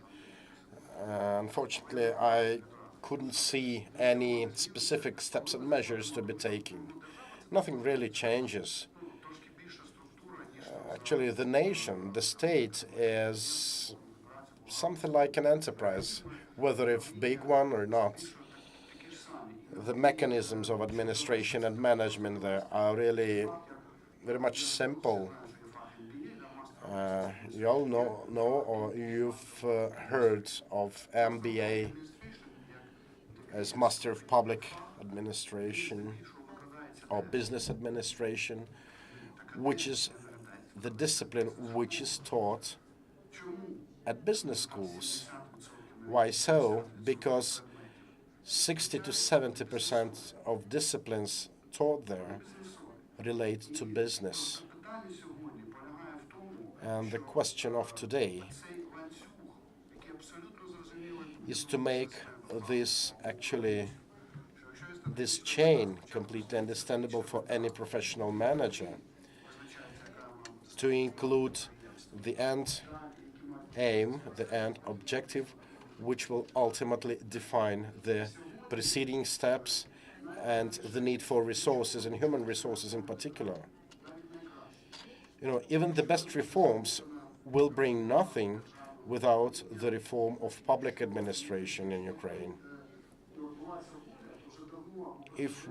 S2: Unfortunately, I couldn't see any specific steps and measures to be taken. Nothing really changes. Actually, the nation, the state, is something like an enterprise, whether if big one or not. The mechanisms of administration and management there are really very much simple. You all know or you've heard of MBA as Master of Public Administration or Business Administration, which is the discipline which is taught at business schools. Why so? Because 60 to 70% of disciplines taught there relate to business. And the question of today is to make this chain completely understandable for any professional manager, to include the end aim, the end objective, which will ultimately define the preceding steps and the need for resources and human resources in particular. Even the best reforms will bring nothing without the reform of public administration in Ukraine. If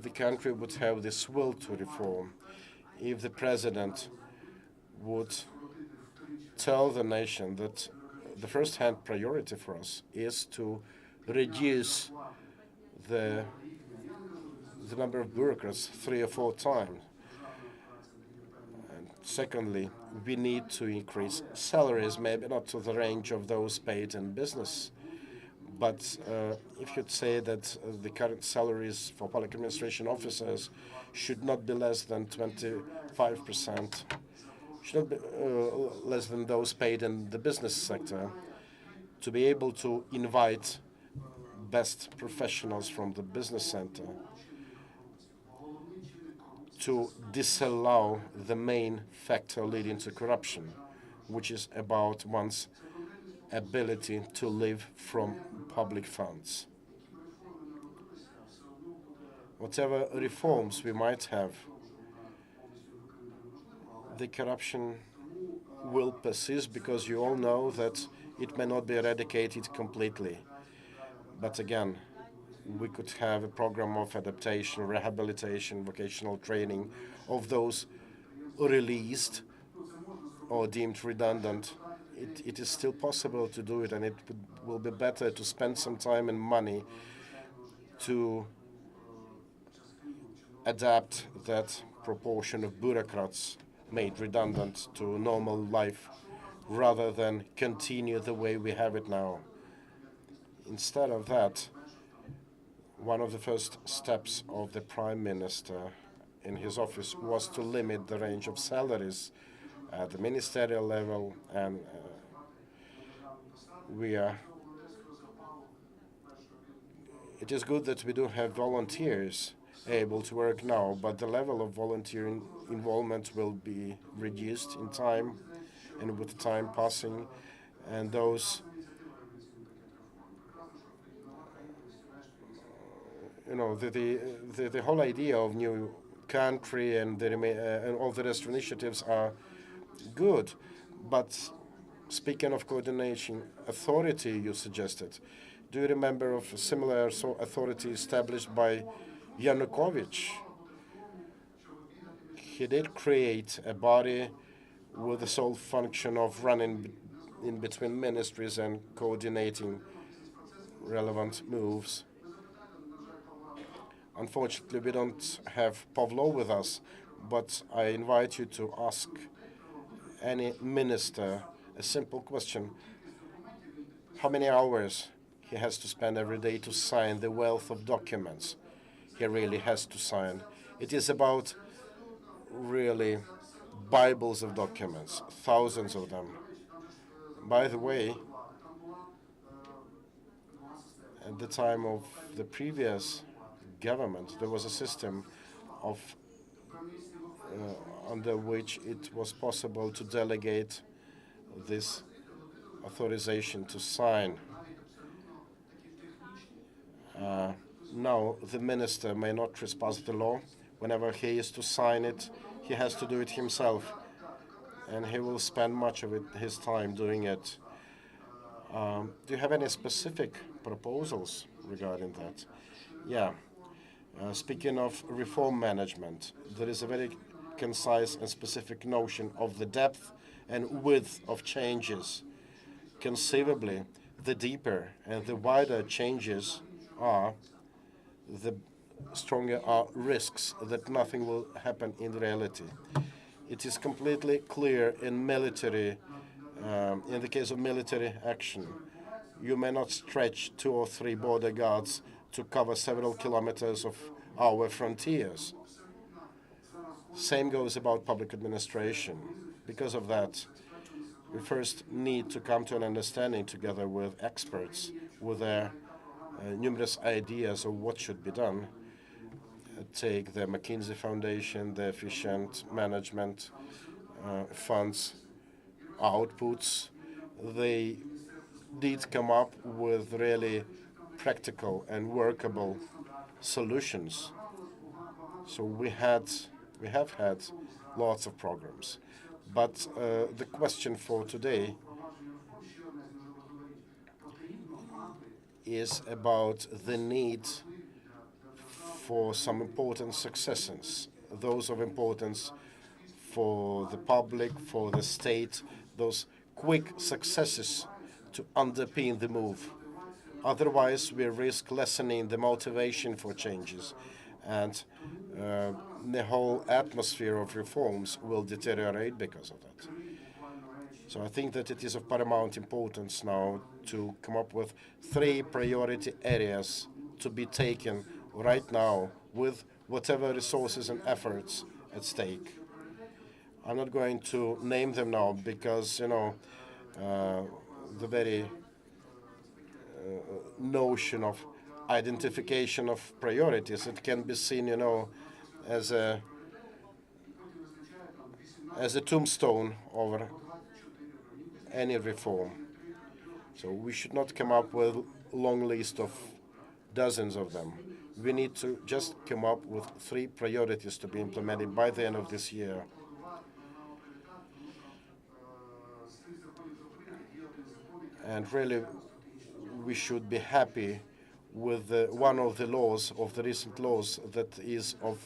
S2: the country would have this will to reform, if the president would tell the nation that the first-hand priority for us is to reduce the the number of bureaucrats 3 or 4 times. And secondly, we need to increase salaries, maybe not to the range of those paid in business, but if you'd say that the current salaries for public administration officers should not be less than 25%, should not be less than those paid in the business sector, to be able to invite best professionals from the business center, to disallow the main factor leading to corruption, which is about one's ability to live from public funds. Whatever reforms we might have, the corruption will persist because you all know that it may not be eradicated completely. But again, we could have a program of adaptation, rehabilitation, vocational training of those released or deemed redundant. It is still possible to do it, and it will be better to spend some time and money to adapt that proportion of bureaucrats made redundant to normal life rather than continue the way we have it now. Instead of that, one of the first steps of the Prime Minister in his office was to limit the range of salaries at the ministerial level, and it is good that we do have volunteers able to work now, but the level of volunteer involvement will be reduced in time, and with time passing, and those the whole idea of new country and and all the rest of initiatives are good, but speaking of coordination authority you suggested, do you remember of a similar authority established by Yanukovych? He did create a body with the sole function of running in between ministries and coordinating relevant moves. Unfortunately, we don't have Pavlo with us, but I invite you to ask any minister a simple question: how many hours he has to spend every day to sign the wealth of documents he really has to sign. It is about really Bibles of documents, thousands of them. By the way, at the time of the previous government, there was a system of under which it was possible to delegate this authorization to sign. Now, the minister may not trespass the law. Whenever he is to sign it, he has to do it himself, and he will spend much of his time doing it. Do you have any specific proposals regarding that? Yeah. Speaking of reform management, there is a very concise and specific notion of the depth and width of changes. Conceivably, the deeper and the wider changes are, the stronger are risks that nothing will happen in reality. It is completely clear in the case of military action, you may not stretch 2 or 3 border guards to cover several kilometers of our frontiers. Same goes about public administration. Because of that, we first need to come to an understanding together with experts with their numerous ideas of what should be done. Take the McKinsey Foundation, the efficient management funds outputs. They did come up with really practical and workable solutions. So we have had lots of programs. But the question for today is about the need for some important successes, those of importance for the public, for the state, those quick successes to underpin the move. Otherwise, we risk lessening the motivation for changes. and the whole atmosphere of reforms will deteriorate because of that. So I think that it is of paramount importance now to come up with 3 priority areas to be taken right now with whatever resources and efforts at stake. I'm not going to name them now because, the very notion of identification of priorities, it can be seen, as a tombstone over any reform. So we should not come up with a long list of dozens of them. We need to just come up with 3 priorities to be implemented by the end of this year. And really, we should be happy with one of the laws, of the recent laws, that is of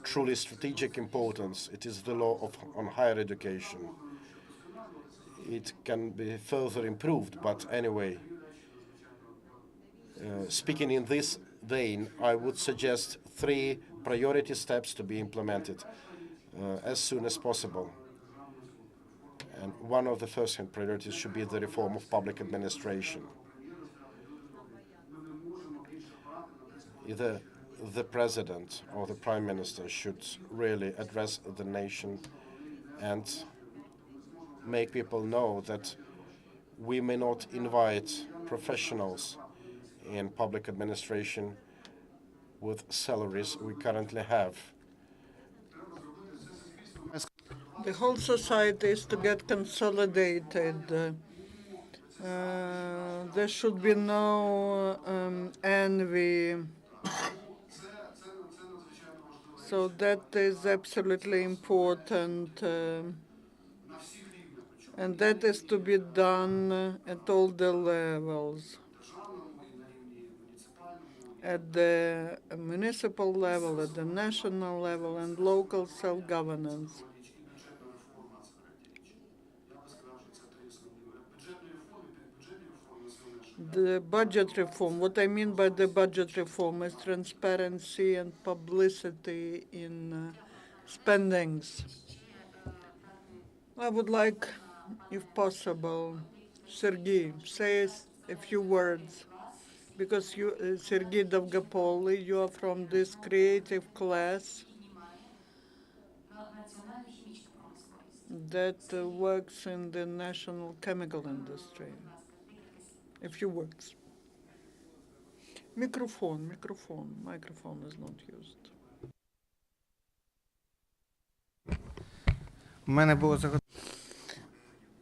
S2: truly strategic importance. It is the law on higher education. It can be further improved, but anyway, speaking in this vein, I would suggest 3 priority steps to be implemented as soon as possible. And one of the first-hand priorities should be the reform of public administration. Either the president or the prime minister should really address the nation and make people know that we may not invite professionals in public administration with salaries we currently have.
S1: The whole society is to get consolidated. There should be no envy. So that is absolutely important. And that is to be done at all the levels. At the municipal level, at the national level, and local self-governance. The budget reform, what I mean by the budget reform is transparency and publicity in spendings. I would like, if possible, Sergei, say a few words, because you, Sergei Довгополый, you are from this creative class that works in the national chemical industry. A few words. Microphone is not used.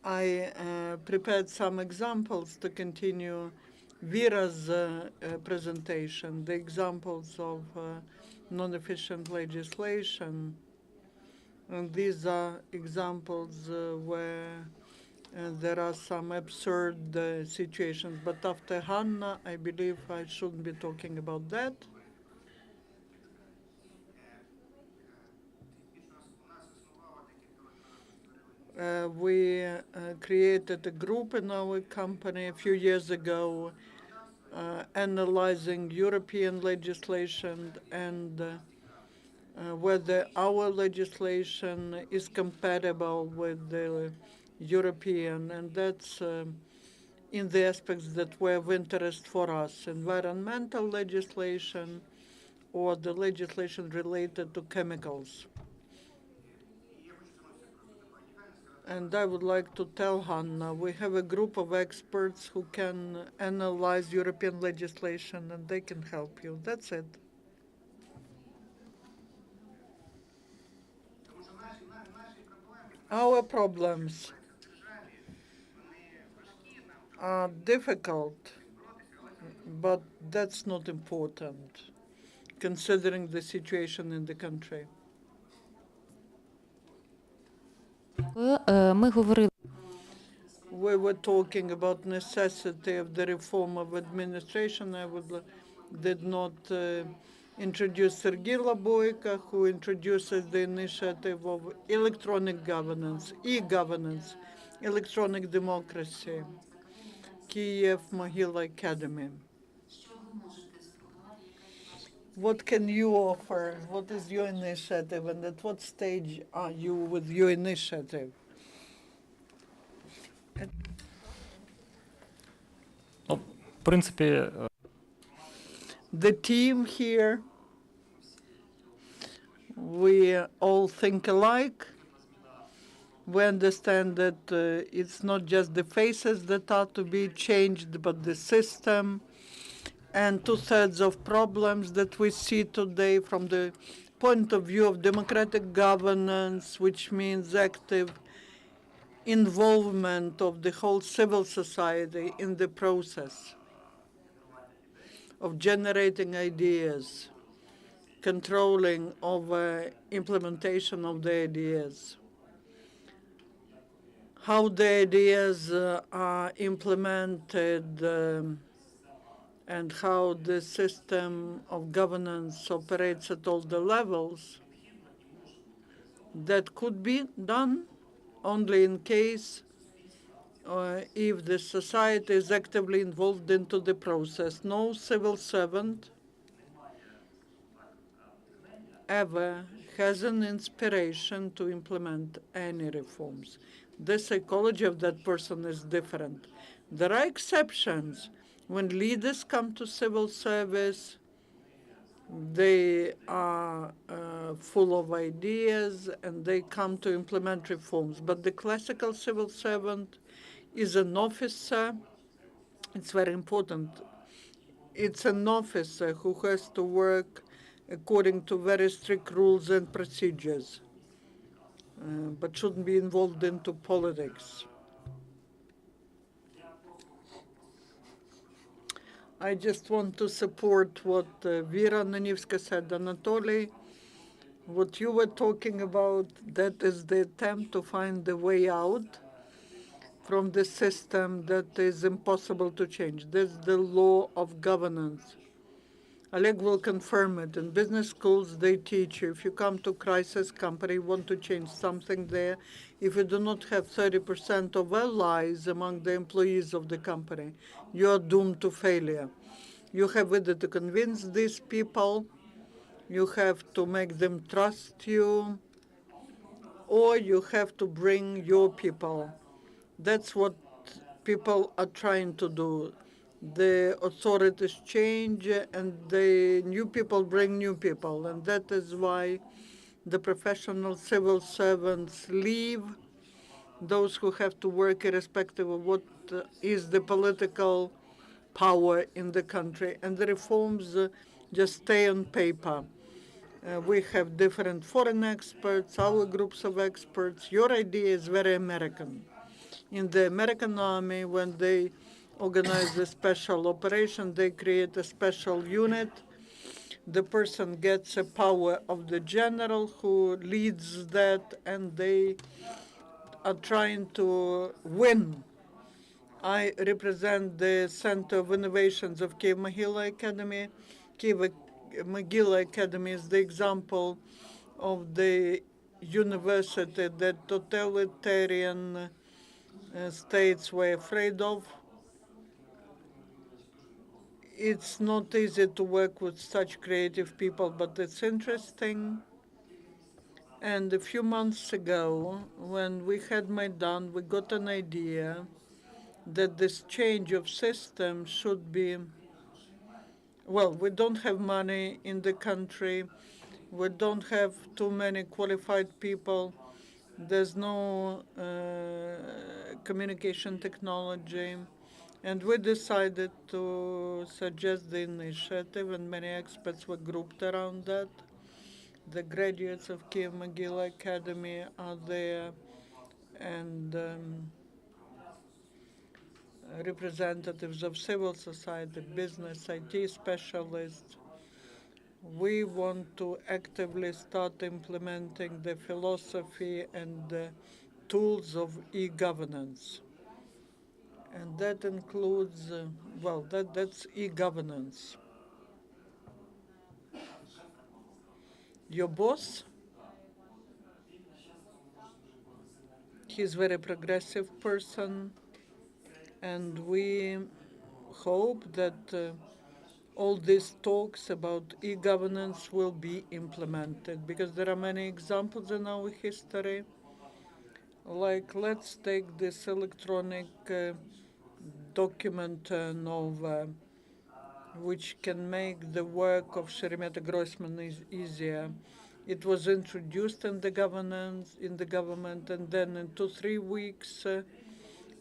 S1: I prepared some examples to continue Vira's presentation, the examples of non-efficient legislation. And these are examples where there are some absurd situations. But after Hanna, I believe I shouldn't be talking about that. We created a group in our company a few years ago analyzing European legislation and whether our legislation is compatible with the European, and that's in the aspects that were of interest for us, environmental legislation or the legislation related to chemicals. And I would like to tell Hanna, we have a group of experts who can analyze European legislation and they can help you. That's it. Our problems are difficult, but that's not important, considering the situation in the country. We were talking about necessity of the reform of administration. I did not introduce Sergei Laboyko, who introduces the initiative of electronic governance, e-governance, electronic democracy, Kyiv Mohila Academy. What can you offer? What is your initiative, and at what stage are you with your initiative?
S4: Ну, в принципі,
S1: The team here, we all think alike. We understand that it's not just the faces that are to be changed, but the system. And 2/3 of problems that we see today from the point of view of democratic governance, which means active involvement of the whole civil society in the process of generating ideas, controlling over implementation of the ideas, how the ideas are implemented, and how the system of governance operates at all the levels. That could be done only in case if the society is actively involved into the process. No civil servant ever has an inspiration to implement any reforms. The psychology of that person is different. There are exceptions. When leaders come to civil service, they are full of ideas and they come to implement reforms. But the classical civil servant is an officer. It's very important. It's an officer who has to work according to very strict rules and procedures, but shouldn't be involved into politics. I just want to support what Vira Nanivska said, Anatoly. What you were talking about, that is the attempt to find the way out from the system that is impossible to change. That's the law of governance. Oleg will confirm it. In business schools, they teach you, if you come to crisis company, want to change something there, if you do not have 30% of allies among the employees of the company, you are doomed to failure. You have either to convince these people, you have to make them trust you, or you have to bring your people. That's what people are trying to do. The authorities change, and the new people bring new people, and that is why the professional civil servants leave, those who have to work irrespective of what is the political power in the country, and the reforms just stay on paper. We have different foreign experts, our groups of experts. Your idea is very American. In the American army, when they organize a special operation, they create a special unit. The person gets a power of the general who leads that, and they are trying to win. I represent the Center of Innovations of Kyiv Mogila Academy. Kyiv Mogila Academy is the example of the university that totalitarian states were afraid of. It's not easy to work with such creative people, but it's interesting. And a few months ago, when we had Maidan, we got an idea that this change of system should be, well, we don't have money in the country. We don't have too many qualified people. There's no communication technology. And we decided to suggest the initiative, and many experts were grouped around that. The graduates of Kyiv Mogila Academy are there, and representatives of civil society, business, IT specialists. We want to actively start implementing the philosophy and the tools of e-governance. And that includes, well, that's e-governance. Your boss, he's a very progressive person, and we hope that all these talks about e-governance will be implemented, because there are many examples in our history. Like, let's take this electronic document turnover, which can make the work of Sheremeta Groysman easier. It was introduced in the government, and then in 2-3 weeks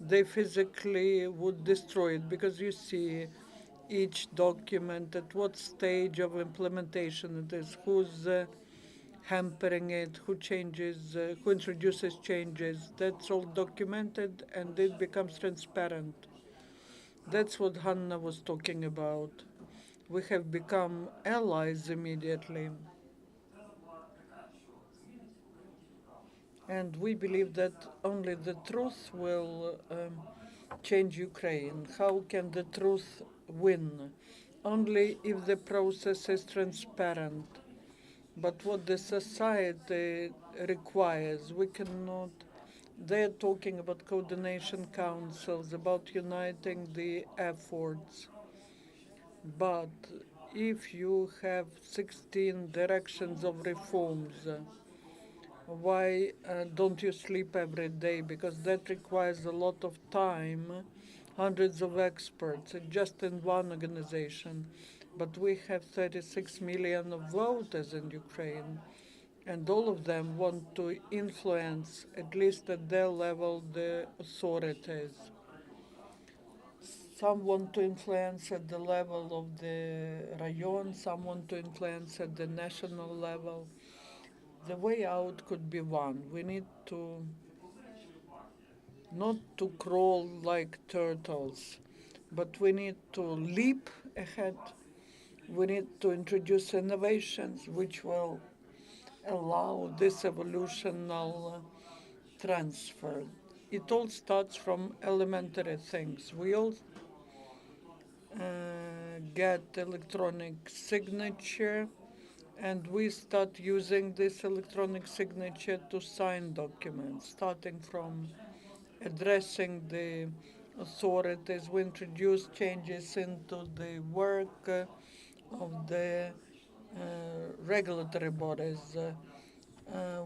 S1: they physically would destroy it, because you see each document at what stage of implementation it is, who's hampering it, who introduces changes. That's all documented, and it becomes transparent. That's what Hanna was talking about. We have become allies immediately. And we believe that only the truth will change Ukraine. How can the truth win? Only if the process is transparent. But what the society requires, we cannot. They're talking about coordination councils, about uniting the efforts. But if you have 16 directions of reforms, why don't you sleep every day? Because that requires a lot of time, hundreds of experts, just in one organization. But we have 36 million of voters in Ukraine, and all of them want to influence, at least at their level, the authorities. Some want to influence at the level of the rayon, some want to influence at the national level. The way out could be one. We need to not to crawl like turtles, but we need to leap ahead. We need to introduce innovations which will allow this evolutional transfer. It all starts from elementary things. We all get electronic signature, and we start using this electronic signature to sign documents, starting from addressing the authorities. We introduce changes into the work of the regulatory bodies.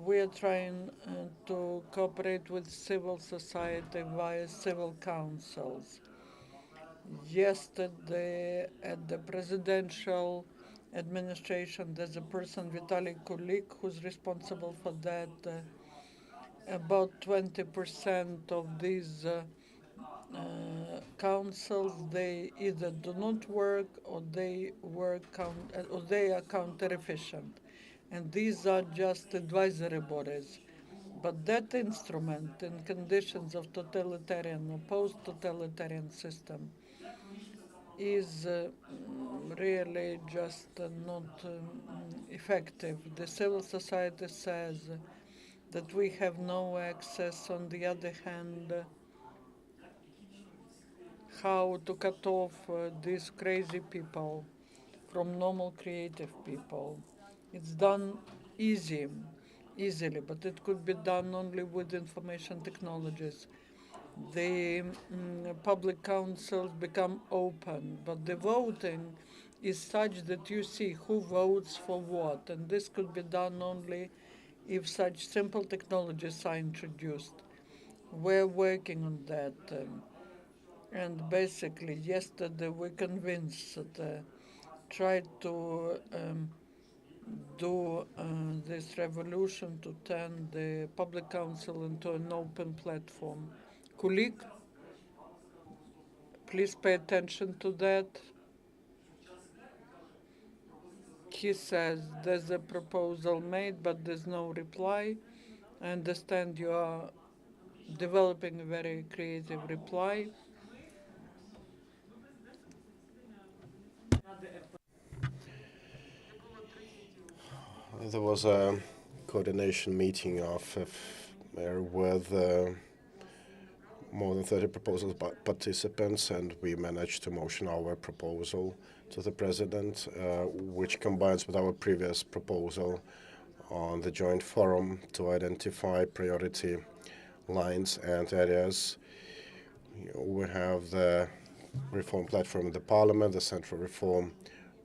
S1: We are trying to cooperate with civil society via civil councils. Yesterday, at the presidential administration, there's a person, Vitaly Kulik, who's responsible for that. About 20% of these councils, they either do not work, or they are counter efficient, and these are just advisory bodies. But that instrument, in conditions of totalitarian or post-totalitarian system, is really just not effective. The civil society says that we have no access. On the other hand, how to cut off these crazy people from normal creative people. It's done easily, but it could be done only with information technologies. The public councils become open, but the voting is such that you see who votes for what, and this could be done only if such simple technologies are introduced. We're working on that. And basically, yesterday we convinced tried to do this revolution to turn the public council into an open platform. Kulik, please pay attention to that. He says there's a proposal made, but there's no reply. I understand you are developing a very creative reply.
S2: There was a coordination meeting with more than 30 proposals by participants, and we managed to motion our proposal to the president, which combines with our previous proposal on the joint forum to identify priority lines and areas. We have the reform platform in the parliament, the central reform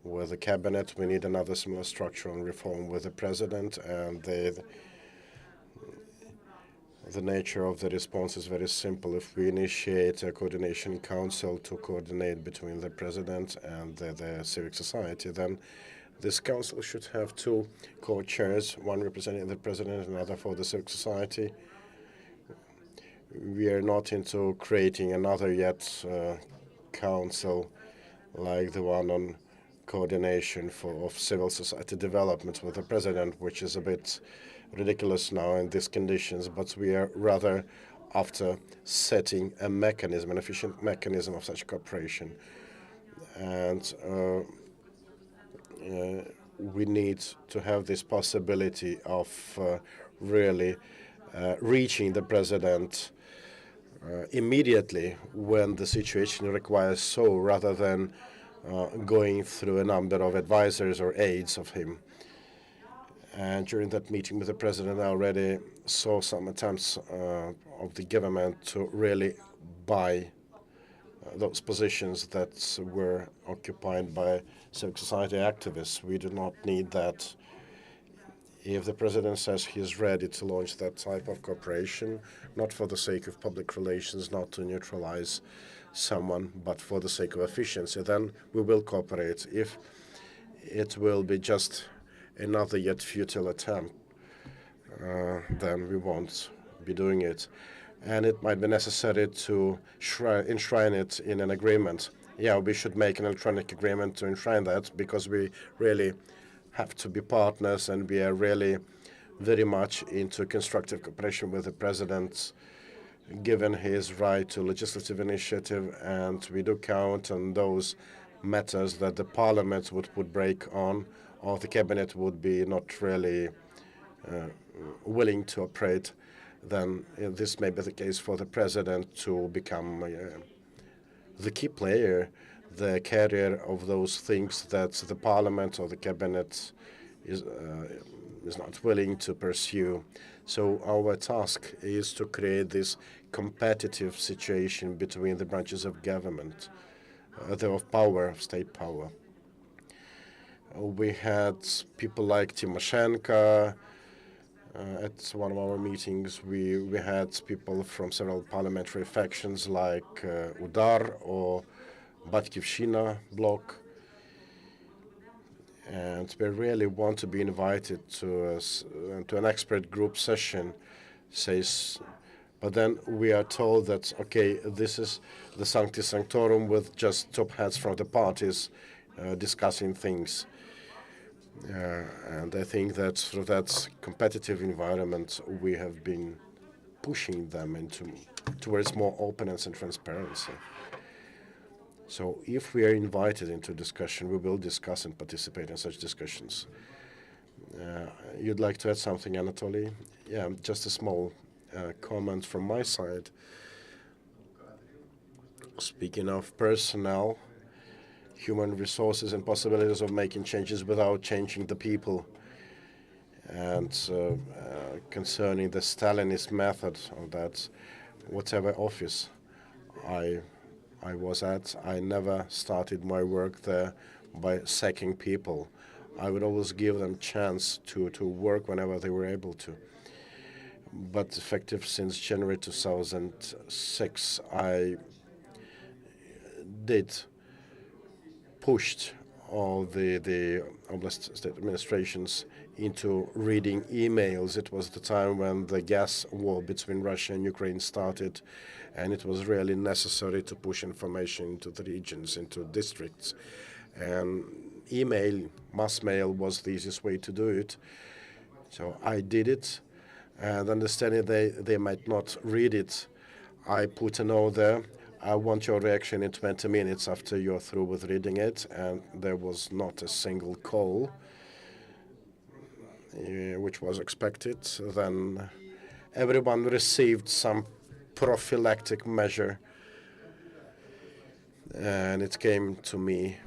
S2: with the cabinet. We need another similar structural reform with the president, and the nature of the response is very simple. If we initiate a coordination council to coordinate between the president and the civic society, then this council should have two co-chairs, one representing the president and another for the civic society. We are not into creating another yet council like the one on coordination of civil society development with the president, which is a bit ridiculous now in these conditions, but we are rather after setting a mechanism, an efficient mechanism of such cooperation. And we need to have this possibility of really reaching the president immediately when the situation requires so, rather than going through a number of advisors or aides of him. And during that meeting with the president, I already saw some attempts of the government to really buy those positions that were occupied by civic society activists. We do not need that. If the president says he is ready to launch that type of cooperation, not for the sake of public relations, not to neutralize someone, but for the sake of efficiency, then we will cooperate. If it will be just another yet futile attempt, then we won't be doing it. And it might be necessary to enshrine it in an agreement. Yeah, we should make an electronic agreement to enshrine that, because we really have to be partners, and we are really very much into constructive cooperation with the president, given his right to legislative initiative, and we do count on those matters that the parliament would put brake on, or the cabinet would be not really willing to operate. Then this may be the case for the president to become the key player, the carrier of those things that the parliament or the cabinet is not willing to pursue. So our task is to create this competitive situation between the branches of government, of power, of state power. We had people like Tymoshenko at one of our meetings. We had people from several parliamentary factions like Udar or Batkivshina bloc, and we really want to be invited to an expert group session, but then we are told that, okay, this is the Sancti Sanctorum with just top hats from the parties discussing things. And I think that through that competitive environment, we have been pushing them towards more openness and transparency. So if we are invited into discussion, we will discuss and participate in such discussions. You'd like to add something, Anatoly? Yeah, just a small comment from my side. Speaking of personnel, human resources, and possibilities of making changes without changing the people, and concerning the Stalinist method of that, whatever office I was at, I never started my work there by sacking people. I would always give them chance to work whenever they were able to. But effective since January 2006, I did pushed all the Oblast state administrations into reading emails. It was the time when the gas war between Russia and Ukraine started, and it was really necessary to push information into the regions, into districts. And email, mass mail was the easiest way to do it. So I did it, and understanding they might not read it, I put a note there. I want your reaction in 20 minutes after you're through with reading it, and there was not a single call, which was expected. Then everyone received some prophylactic measure, and it came to me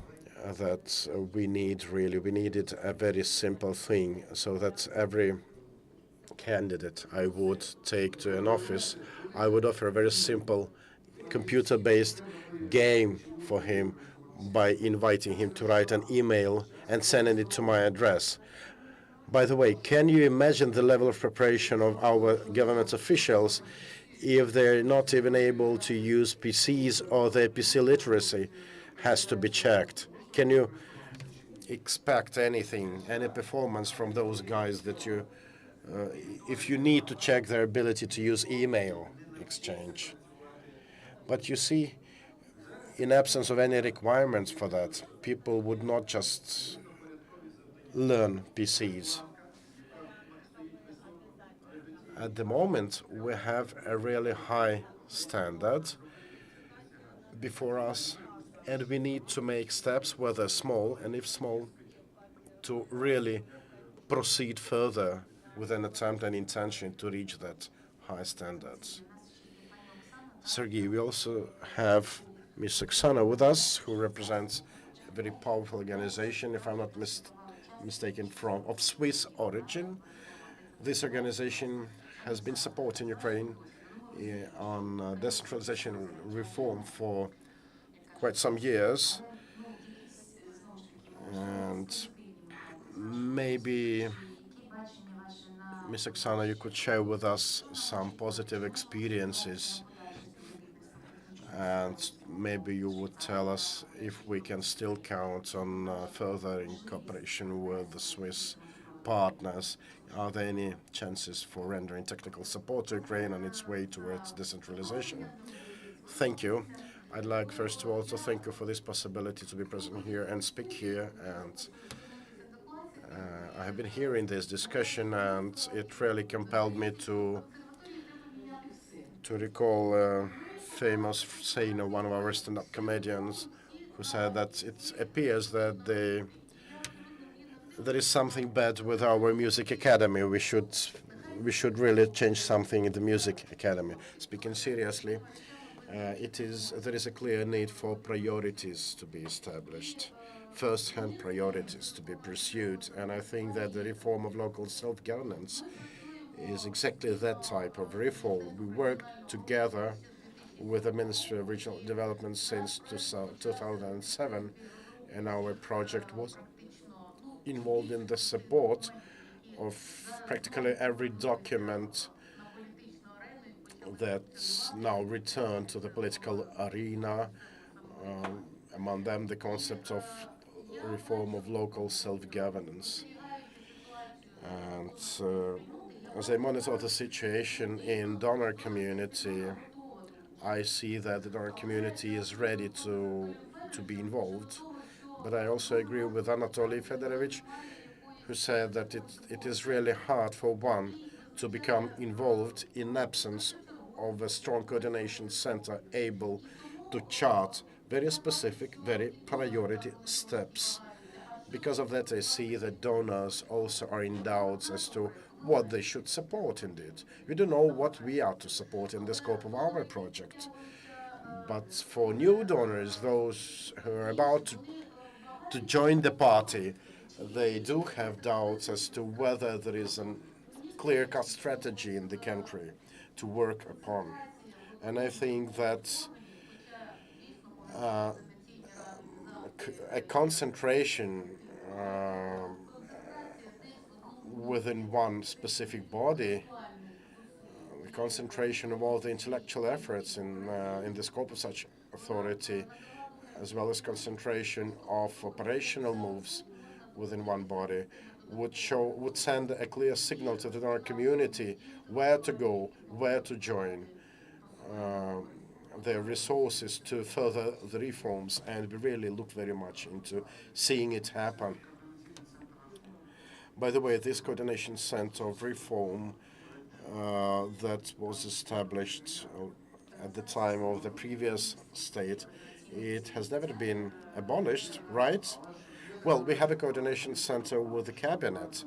S2: that we needed a very simple thing, so that every candidate I would take to an office, I would offer a very simple computer-based game for him by inviting him to write an email and sending it to my address. By the way, can you imagine the level of preparation of our government officials if they're not even able to use PCs, or their PC literacy has to be checked? Can you expect anything, any performance from those guys that if you need to check their ability to use email exchange? But you see, in absence of any requirements for that, people would not just learn PCs. At the moment, we have a really high standard before us, and we need to make steps, whether small, and if small, to really proceed further with an attempt and intention to reach that high standards. Sergei, we also have Ms. Oksana with us, who represents a very powerful organization, if I'm not mistaken, of Swiss origin. This organization has been supporting Ukraine on decentralization reform for quite some years. And maybe, Ms. Oksana, you could share with us some positive experiences, and maybe you would tell us if we can still count on further in cooperation with the Swiss partners. Are there any chances for rendering technical support to Ukraine on its way towards decentralization? Thank you. I'd like, first of all, to thank you for this possibility to be present here and speak here. And I have been hearing this discussion, and it really compelled me to recall a famous saying of one of our stand-up comedians, who said that it appears that there is something bad with our music academy. We should really change something in the music academy. Speaking seriously, there is a clear need for priorities to be established, first-hand priorities to be pursued, and I think that the reform of local self-governance is exactly that type of reform. We worked together with the Ministry of Regional Development since 2007, and our project was involved in the support of practically every document that's now returned to the political arena, among them the concept of reform of local self-governance. And as I monitor the situation in donor community, I see that the donor community is ready to be involved. But I also agree with Anatoly Fedorovich, who said that it is really hard for one to become involved in absence of a strong coordination center able to chart very specific, very priority steps. Because of that, I see that donors also are in doubts as to what they should support indeed. We don't know what we are to support in the scope of our project. But for new donors, those who are about to join the party, they do have doubts as to whether there is a clear-cut strategy in the country to work upon. And I think that a concentration within one specific body, the concentration of all the intellectual efforts in the scope of such authority, as well as concentration of operational moves within one body, would send a clear signal to the donor community where to go, where to join their resources to further the reforms, and we really look very much into seeing it happen. By the way, this coordination center of reform that was established at the time of the previous state, it has never been abolished, right? Well, we have a coordination center with the cabinet,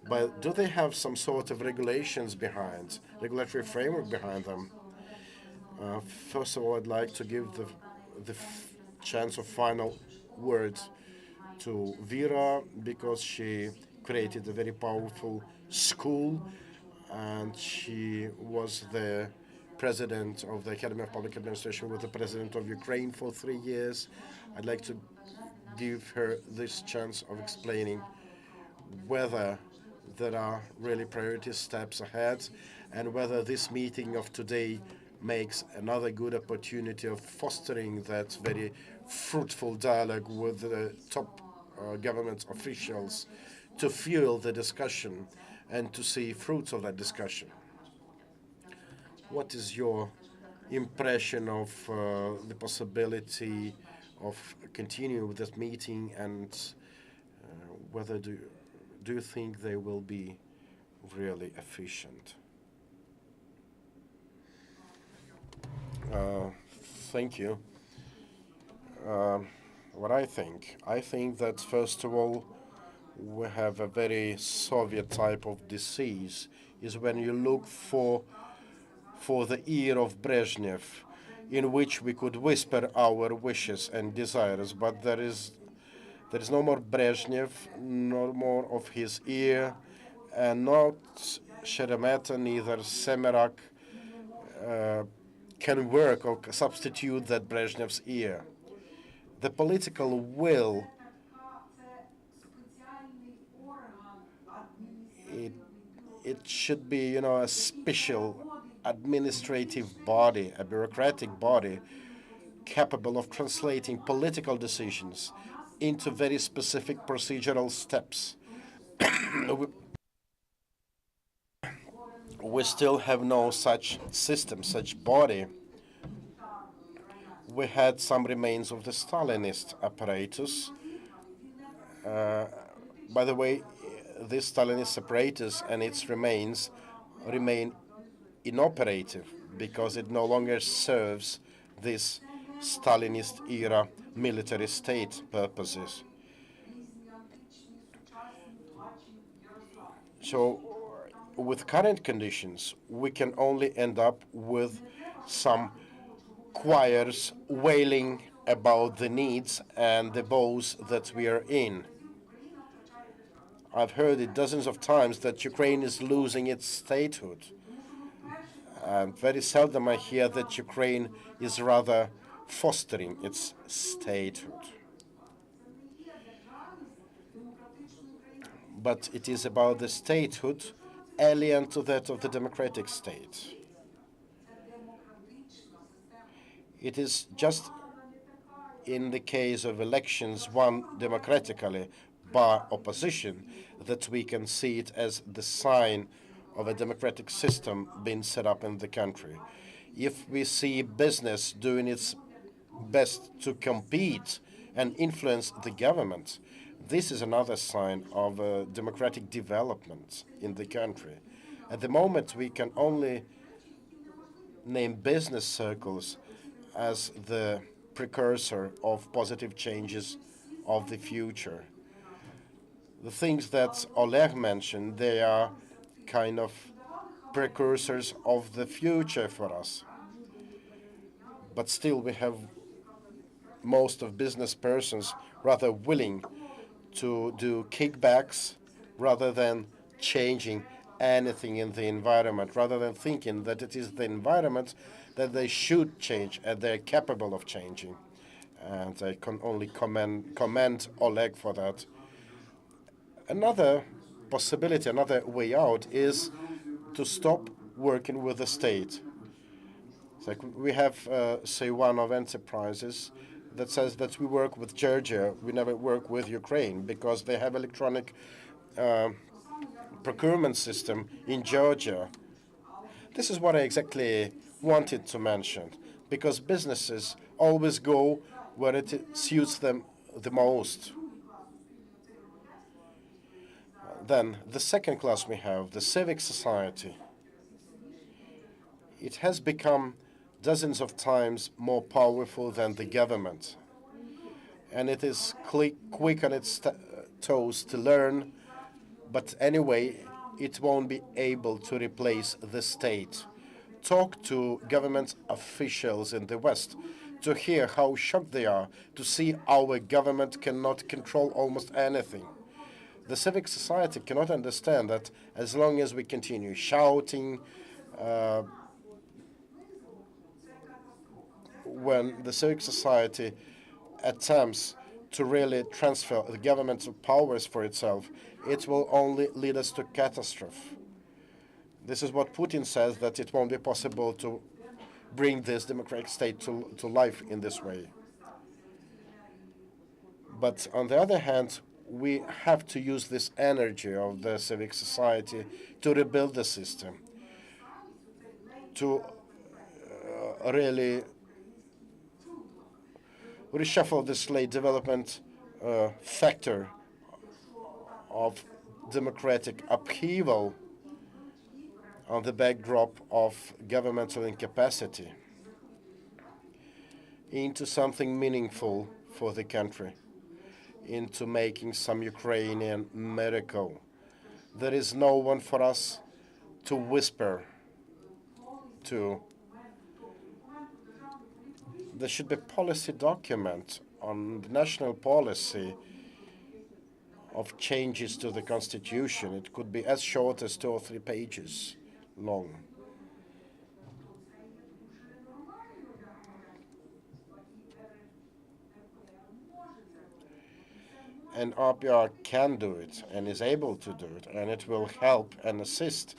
S2: but do they have some sort of regulations behind, regulatory framework behind them? First of all, I'd like to give the chance of final word to Vira, because she created a very powerful school, and she was the president of the Academy of Public Administration, with the president of Ukraine for 3 years. I'd like to give her this chance of explaining whether there are really priority steps ahead and whether this meeting of today makes another good opportunity of fostering that very fruitful dialogue with the top government officials to fuel the discussion and to see fruits of that discussion. What is your impression of the possibility of continuing with this meeting, and whether do you think they will be really efficient? Thank you. What I think that first of all, we have a very Soviet type of disease, is when you look for the ear of Brezhnev, in which we could whisper our wishes and desires, but there is no more Brezhnev, no more of his ear, and not Sheremeta, neither Semerak can work or substitute that Brezhnev's ear. The political will, it should be, a special administrative body, a bureaucratic body, capable of translating political decisions into very specific procedural steps. We still have no such system, such body. We had some remains of the Stalinist apparatus. By the way, this Stalinist apparatus and its remains remain inoperative because it no longer serves this Stalinist era military state purposes. So with current conditions, we can only end up with some choirs wailing about the needs and the woes that we are in. I've heard it dozens of times that Ukraine is losing its statehood. And very seldom I hear that Ukraine is rather fostering its statehood. But it is about the statehood alien to that of the democratic state. It is just in the case of elections won democratically by opposition that we can see it as the sign of a democratic system being set up in the country. If we see business doing its best to compete and influence the government, this is another sign of democratic development in the country. At the moment, we can only name business circles as the precursor of positive changes of the future. The things that Oleg mentioned, they are kind of precursors of the future for us. But still, we have most of business persons rather willing to do kickbacks rather than changing anything in the environment, rather than thinking that it is the environment that they should change and they're capable of changing. And I can only commend Oleg for that. Another possibility, another way out is to stop working with the state. It's like we have, say, one of enterprises that says that we work with Georgia, we never work with Ukraine because they have electronic procurement system in Georgia. This is what I exactly wanted to mention, because businesses always go where it suits them the most. Then the second class we have, the civic society. It has become dozens of times more powerful than the government. And it is quick on its toes to learn, but anyway, it won't be able to replace the state. Talk to government officials in the West to hear how shocked they are to see our government cannot control almost anything. The civic society cannot understand that as long as we continue shouting, when the civic society attempts to really transfer the governmental powers for itself, it will only lead us to catastrophe. This is what Putin says, that it won't be possible to bring this democratic state to life in this way. But on the other hand, we have to use this energy of the civic society to rebuild the system, to really reshuffle this late development factor of democratic upheaval on the backdrop of governmental incapacity into something meaningful for the country, into making some Ukrainian miracle. There is no one for us to whisper to. There should be a policy document on the national policy of changes to the constitution. It could be as short as 2 or 3 pages long. And RPR can do it and is able to do it, and it will help and assist.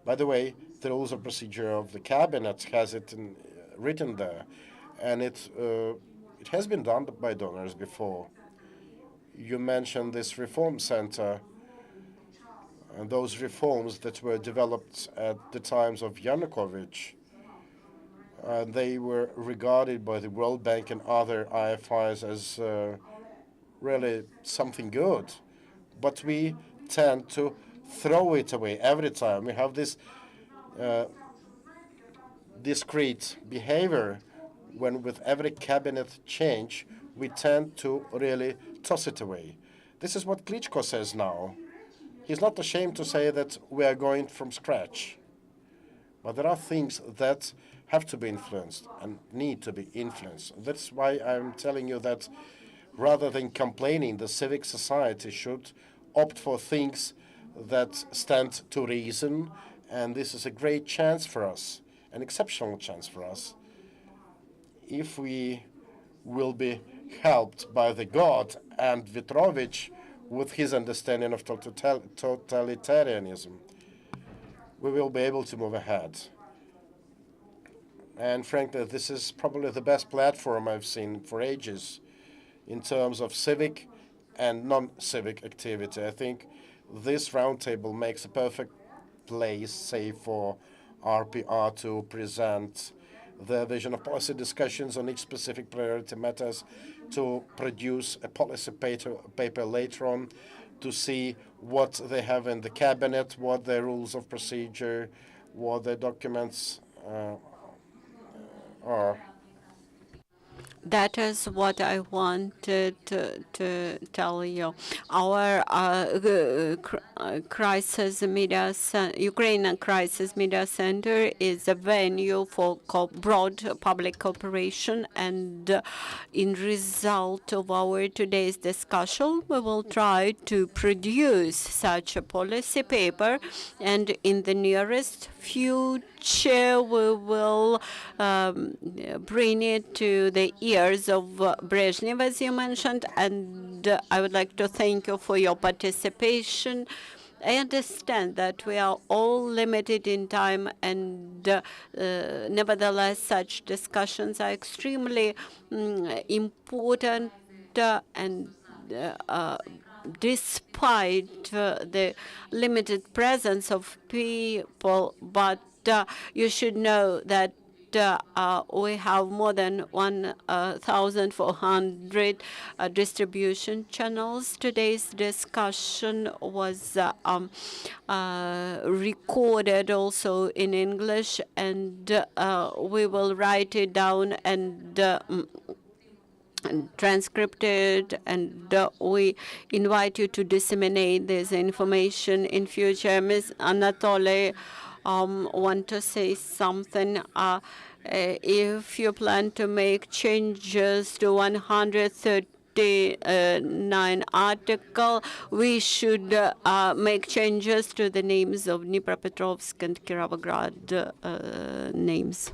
S2: By the way, the rules of procedure of the cabinet has it written there, and it has been done by donors before. You mentioned this reform center, and those reforms that were developed at the times of Yanukovych, they were regarded by the World Bank and other IFIs as really something good. But we tend to throw it away every time. We have this discrete behavior when with every cabinet change, we tend to really toss it away. This is what Klitschko says now. He's not ashamed to say that we are going from scratch. But there are things that have to be influenced and need to be influenced. That's why I'm telling you that rather than complaining, the civic society should opt for things that stand to reason. And this is a great chance for us, an exceptional chance for us, if we will be helped by the God and Vyatrovych with his understanding of totalitarianism. We will be able to move ahead. And frankly, this is probably the best platform I've seen for ages in terms of civic and non-civic activity. I think this roundtable makes a perfect place, say, for RPR to present the vision of policy discussions on each specific priority matters, to produce a policy paper later on, to see what they have in the cabinet, what their rules of procedure, what their documents are.
S3: That is what I wanted to tell you. Our Ukrainian Crisis Media Center is a venue for broad public cooperation, and in result of our today's discussion, we will try to produce such a policy paper, and in the nearest future, we will bring it to the ears of Brezhnev, as you mentioned, and I would like to thank you for your participation. I understand that we are all limited in time, and nevertheless, such discussions are extremely important, and despite the limited presence of people, but you should know that we have more than 1,400 distribution channels. Today's discussion was recorded also in English, and we will write it down and transcripted, and we invite you to disseminate this information in future. Ms. Anatoly, want to say something? If you plan to make changes to 139 article, we should make changes to the names of Dnipropetrovsk and Kirovograd names.